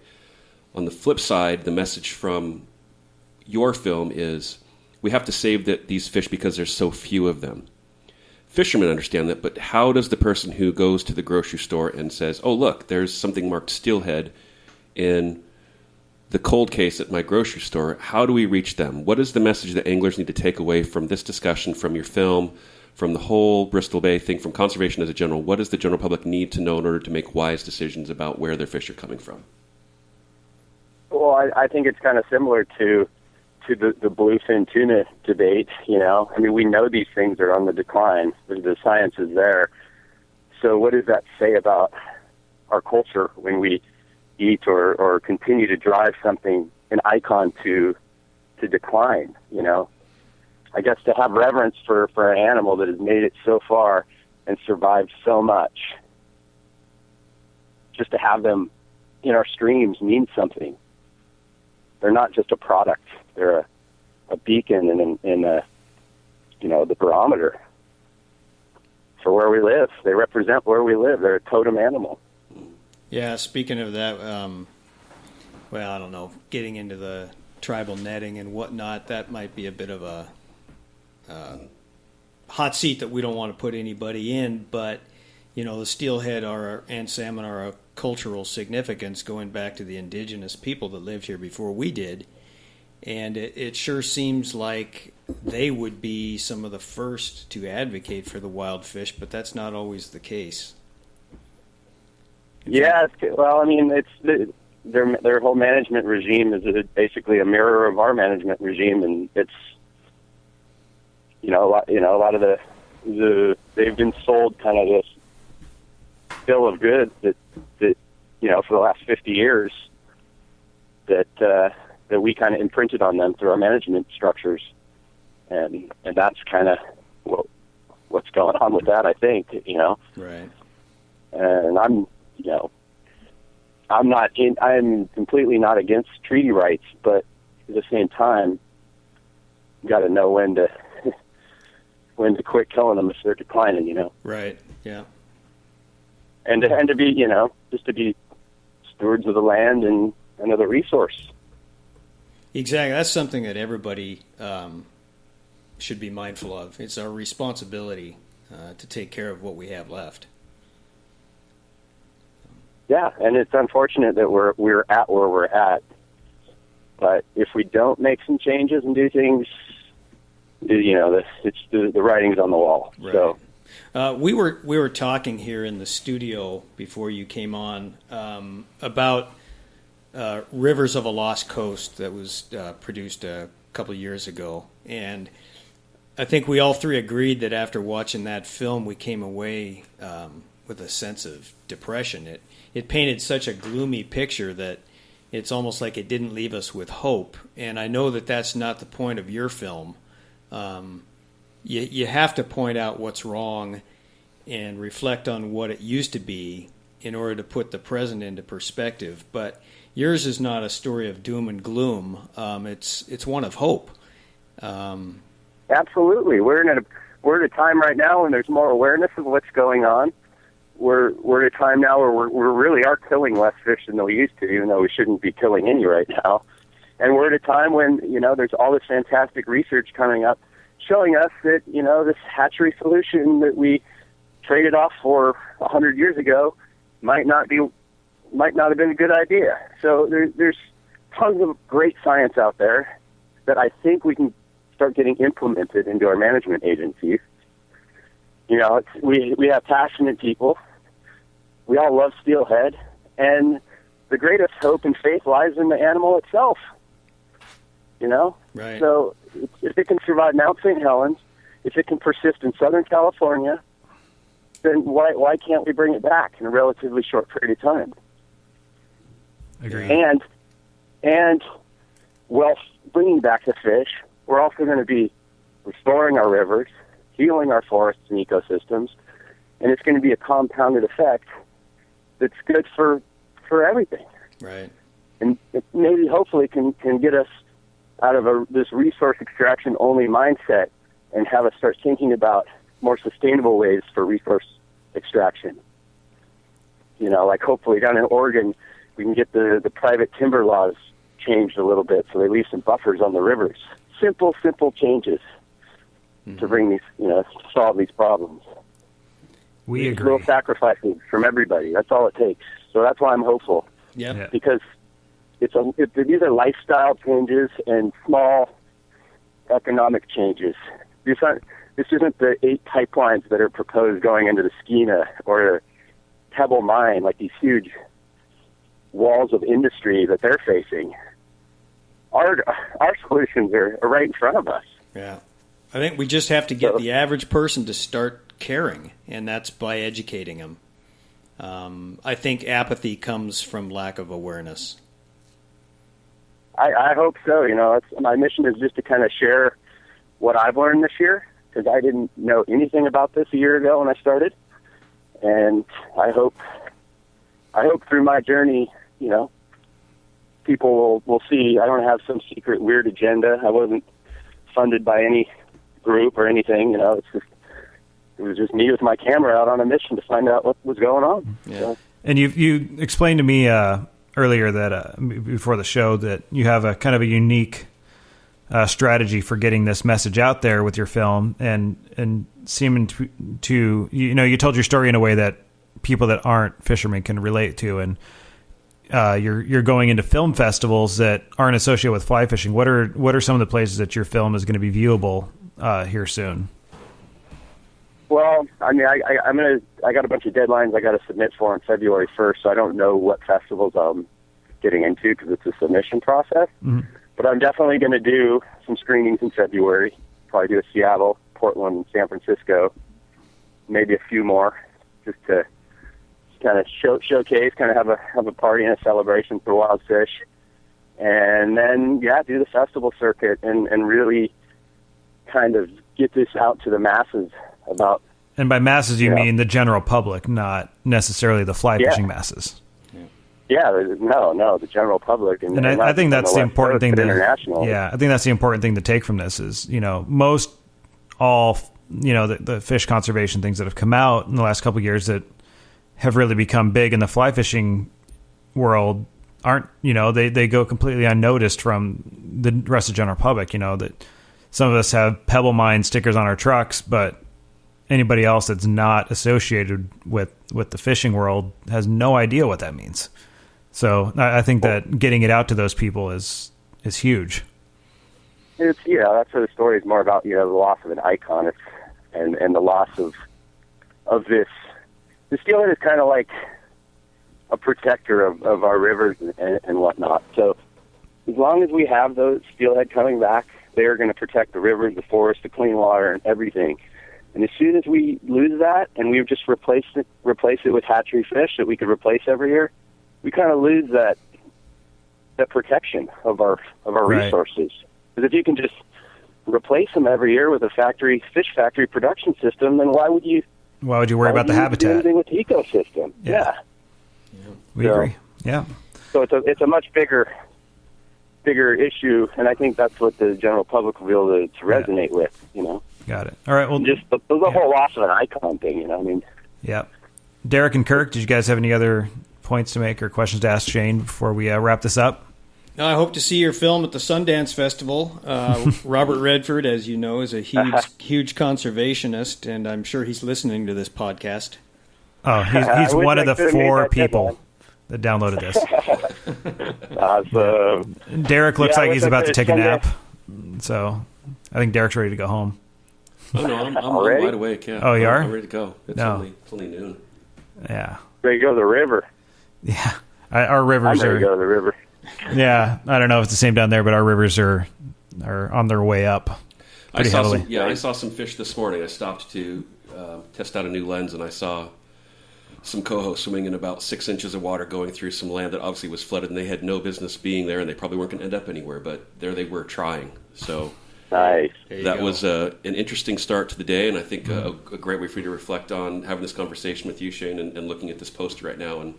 On the flip side, the message from your film is we have to save these fish because there's so few of them. Fishermen understand that, but how does the person who goes to the grocery store and says, oh, look, there's something marked steelhead in the cold case at my grocery store, how do we reach them? What is the message that anglers need to take away from this discussion, from your film, from the whole Bristol Bay thing, from conservation as a general? What does the general public need to know in order to make wise decisions about where their fish are coming from? Well, I think it's kind of similar to the bluefin tuna debate, we know these things are on the decline. The science is there. So what does that say about our culture when we eat or continue to drive something, an icon to decline, I guess to have reverence for an animal that has made it so far and survived so much, just to have them in our streams means something. They're not just a product. They're a beacon and the barometer for where we live. They represent where we live. They're a totem animal. Yeah, speaking of that, I don't know, getting into the tribal netting and whatnot, that might be a bit of a hot seat that we don't want to put anybody in, but the steelhead and salmon are a cultural significance going back to the indigenous people that lived here before we did, and it sure seems like they would be some of the first to advocate for the wild fish, but that's not always the case. Yeah, well, it's their whole management regime is basically a mirror of our management regime, and it's a lot of the they've been sold kind of this bill of goods that for the last 50 years that we kind of imprinted on them through our management structures, and that's kind of what's going on with that, I think. Right. And I'm completely not against treaty rights, but at the same time, you got to know when to quit killing them if they're declining, you know. Right. Yeah. And to be, you know, just to be stewards of the land and of the resource. Exactly. That's something that everybody should be mindful of. It's our responsibility to take care of what we have left. Yeah, and it's unfortunate that we're at where we're at. But if we don't make some changes and do things, you know, the writing's on the wall. Right. So we were talking here in the studio before you came on about Rivers of a Lost Coast that was produced a couple of years ago, and I think we all three agreed that after watching that film, we came away with a sense of depression. It painted such a gloomy picture that it's almost like it didn't leave us with hope. And I know that that's not the point of your film. You have to point out what's wrong and reflect on what it used to be in order to put the present into perspective. But yours is not a story of doom and gloom. It's one of hope. Absolutely, we're at a time right now when there's more awareness of what's going on. We're at a time now where we really are killing less fish than we used to, even though we shouldn't be killing any right now. And we're at a time when, you know, there's all this fantastic research coming up showing us that, you know, this hatchery solution that we traded off for 100 years ago might not have been a good idea. So there's tons of great science out there that I think we can start getting implemented into our management agencies. You know, we have passionate people. We all love steelhead, and the greatest hope and faith lies in the animal itself. You know, right. So if it can survive Mount St. Helens, if it can persist in Southern California, then why can't we bring it back in a relatively short period of time? Agreed. And while bringing back the fish, we're also going to be restoring our rivers, healing our forests and ecosystems, and it's going to be a compounded effect that's good for everything. Right. And it maybe hopefully can get us out of this resource extraction only mindset and have us start thinking about more sustainable ways for resource extraction. You know, like hopefully down in Oregon, we can get the private timber laws changed a little bit so they leave some buffers on the rivers. Simple changes to bring these, you know, solve these problems. We agree. Little sacrifices from everybody. That's all it takes. So that's why I'm hopeful. Yeah. Because these are lifestyle changes and small economic changes. This isn't the 8 pipelines that are proposed going into the Skeena or Pebble Mine, like these huge walls of industry that they're facing. Our solutions are right in front of us. Yeah. I think we just have to get the average person to start caring, and that's by educating them. I think apathy comes from lack of awareness. I hope so. You know, my mission is just to kind of share what I've learned this year, because I didn't know anything about this a year ago when I started. And I hope through my journey, you know, people will see I don't have some secret weird agenda. I wasn't funded by any group or anything. You know, it was just me with my camera out on a mission to find out what was going on. Yeah. So, And you explained to me earlier that before the show that you have a kind of a unique strategy for getting this message out there with your film, and seeming to you know, you told your story in a way that people that aren't fishermen can relate to, and you're going into film festivals that aren't associated with fly fishing. What are some of the places that your film is going to be viewable here soon? Well, I mean, I got a bunch of deadlines I got to submit for on February 1st, so I don't know what festivals I'm getting into because it's a submission process. Mm-hmm. But I'm definitely going to do some screenings in February. Probably do a Seattle, Portland, San Francisco, maybe a few more, just to kind of showcase, kind of have a party and a celebration for wild fish, and then do the festival circuit and really kind of get this out to the masses about. And by masses, you mean the general public, not necessarily the fly fishing masses. Yeah, no, the general public, and I think that's the important thing. International. Yeah, I think that's the important thing to take from this is, most all, the fish conservation things that have come out in the last couple of years that have really become big in the fly fishing world aren't, they go completely unnoticed from the rest of the general public. That some of us have Pebble Mine stickers on our trucks, but anybody else that's not associated with the fishing world has no idea what that means. So I think that getting it out to those people is huge. That's what the story is more about. The loss of an icon, and the loss of this. The steelhead is kind of like a protector of our rivers and whatnot. So as long as we have those steelhead coming back, they're going to protect the rivers, the forest, the clean water, and everything. And as soon as we lose that, and we just replace it with hatchery fish that we could replace every year, we kind of lose that protection of our Right. resources. Because if you can just replace them every year with a fish factory production system, then why would you worry about the do habitat? anything with the ecosystem? Yeah. We agree. Yeah. So it's a much bigger issue, and I think that's what the general public will be able to resonate with. Got it. All right. Well, Just the whole loss of an icon thing. Yeah. Derek and Kirk, did you guys have any other points to make or questions to ask Shane before we wrap this up? No, I hope to see your film at the Sundance Festival. Robert Redford, as you know, is a huge conservationist, and I'm sure he's listening to this podcast. Oh, he's one of the 4 people that downloaded this. Awesome. Derek looks like he's about to take a Sundance. nap, so I think Derek's ready to go home. Oh no, I'm Already? wide awake. Yeah. Oh, you are? I'm ready to go. It's only noon. Yeah. Ready to go to the river. Yeah. Our I'm rivers ready to go to the river. Yeah, I don't know if it's the same down there, but our rivers are on their way up pretty heavily. I saw some fish this morning. I stopped to test out a new lens, and I saw some coho swimming in about 6 inches of water going through some land that obviously was flooded, and they had no business being there, and they probably weren't going to end up anywhere, but there they were trying. So Nice. that was an interesting start to the day, and I think a great way for you to reflect on having this conversation with you, Shane, and looking at this poster right now, and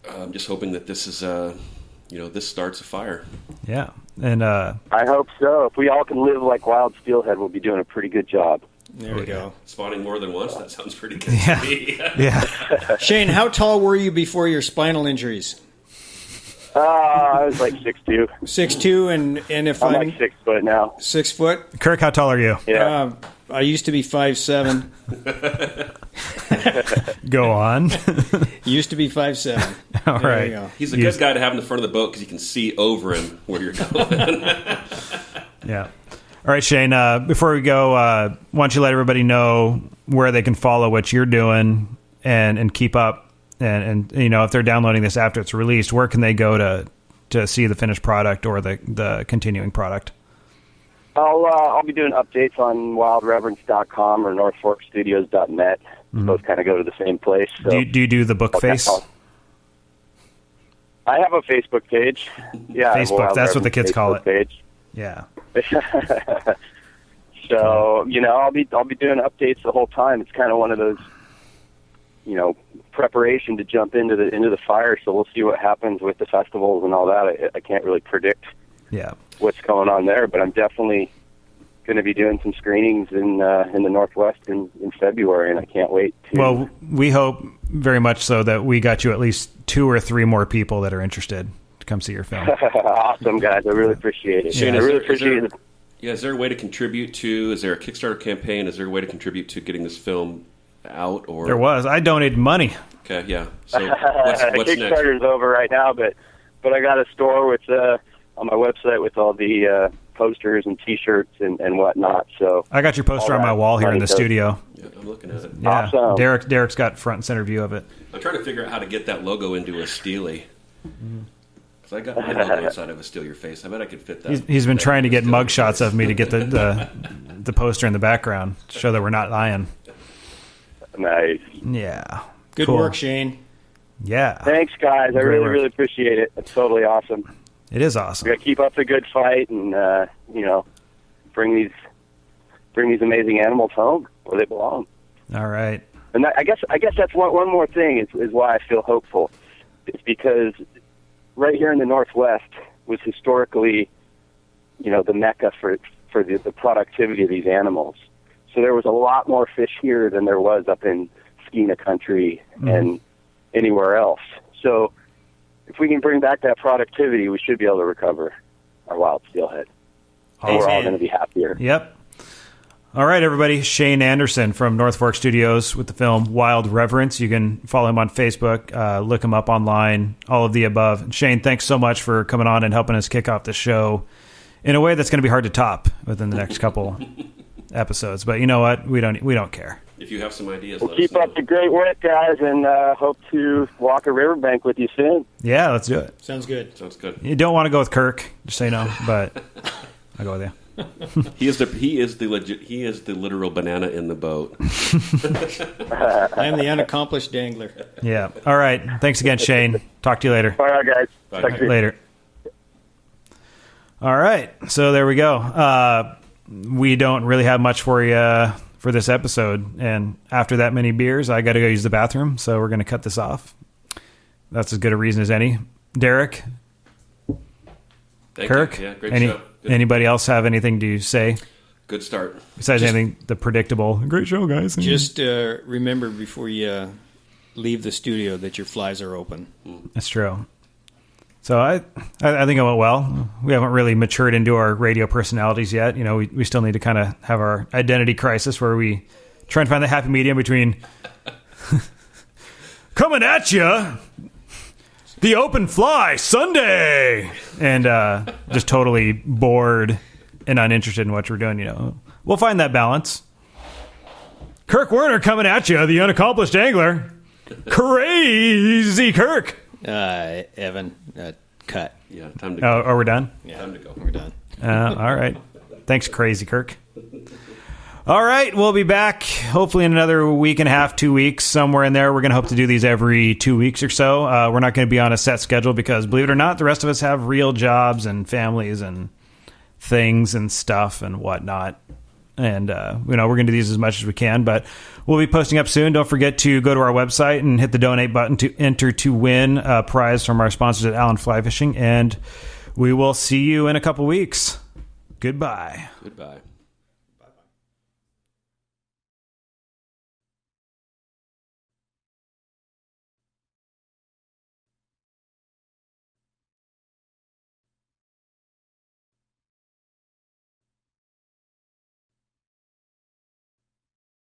I'm just hoping that this is this starts a fire. Yeah, and I hope so. If we all can live like wild steelhead, we'll be doing a pretty good job. There we go. Spawning more than once, that sounds pretty good yeah, to me. yeah. Shane, how tall were you before your spinal injuries? I was like 6'2". 6'2", and if I'm I'm like 6 foot now. 6 foot, Kirk, how tall are you? Yeah. I used to be 5'7". Go on. Used to be 5'7". All There right. you go. He's a good guy to have in the front of the boat because you can see over him where you're going. Yeah. All right, Shane, before we go, why don't you let everybody know where they can follow what you're doing and keep up? And if they're downloading this after it's released, where can they go to see the finished product or the continuing product? I'll be doing updates on wildreverence.com or northforkstudios.net. Both kind of go to the same place. So Do you do the book face? I have a Facebook page. Yeah, I have a Facebook, Wild that's what the Reverence kids call Facebook it. Page. Yeah. So I'll be doing updates the whole time. It's kind of one of those preparation to jump into the fire. So we'll see what happens with the festivals and all that. I can't really predict what's going on there, but I'm definitely going to be doing some screenings in the Northwest in February, and I can't wait to. Well, we hope very much so that we got you at least 2 or 3 more people that are interested to come see your film. Awesome, guys. I really appreciate it. Shane, I really appreciate it. Yeah, is there a way to contribute to? Is there a Kickstarter campaign? Is there a way to contribute to getting this film out? Or There was. I donated money. Okay, yeah. So what's next? Kickstarter's over right now, but I got a store with on my website with all the posters and T-shirts and whatnot. So I got your poster on my wall here in the studio. Yeah, I'm looking at it. Yeah, Awesome. Derek's got front and center view of it. I'm trying to figure out how to get that logo into a Steely. Because I got my logo inside of a Steal Your Face. I bet I could fit that. He's been that trying to into get Steal Your mug shots Face. of me to get the poster in the background to show that we're not lying. Nice. Yeah. Good Cool. work, Shane. Yeah. Thanks, guys. I Great work. really appreciate it. It's totally awesome. It is We awesome. got to keep up the good fight and bring these amazing animals home where they belong. All right. And I guess that's one more thing is why I feel hopeful. is because right here in the Northwest was historically, the mecca for the productivity of these animals. So there was a lot more fish here than there was up in Skeena country and anywhere else. So if we can bring back that productivity, we should be able to recover our wild steelhead. And we're all going to be happier. Yep. All right, everybody. Shane Anderson from North Fork Studios with the film Wild Reverence. You can follow him on Facebook, look him up online, all of the above. Shane, thanks so much for coming on and helping us kick off the show in a way that's going to be hard to top within the next couple episodes. But you know what? We don't care. If you have some ideas, well, keep up the great work, guys, and hope to walk a riverbank with you soon. Yeah, let's do it. Sounds good. You don't want to go with Kirk, just say no, but I'll go with you. He is the literal banana in the boat. I am the unaccomplished dangler. Yeah. All right. Thanks again, Shane. Talk to you later. All right, guys. Bye. Later. All right. So there we go. We don't really have much for you for this episode. And after that many beers, I got to go use the bathroom. So we're going to cut this off. That's as good a reason as any. Derek? Thank Kirk? You. Yeah, great show. Good. Anybody else have anything to say? Good start. Besides anything, the predictable, great show, guys. Just remember before you leave the studio that your flies are open. That's true. So I think it went well. We haven't really matured into our radio personalities yet. We still need to kind of have our identity crisis where we try and find the happy medium between coming at you, the open fly Sunday, and just totally bored and uninterested in what we're doing. We'll find that balance. Kirk Werner coming at you, the unaccomplished angler. Crazy Kirk. Evan, cut. Yeah, time to go. Oh, are we done? Yeah, time to go. We're done. All right. Thanks, Crazy Kirk. All right, we'll be back hopefully in another week and a half, 2 weeks, somewhere in there. We're going to hope to do these every 2 weeks or so. We're not going to be on a set schedule because, believe it or not, the rest of us have real jobs and families and things and stuff and whatnot. And, we're going to do these as much as we can, but we'll be posting up soon. Don't forget to go to our website and hit the donate button to enter to win a prize from our sponsors at Allen Fly Fishing. And we will see you in a couple weeks. Goodbye. Goodbye.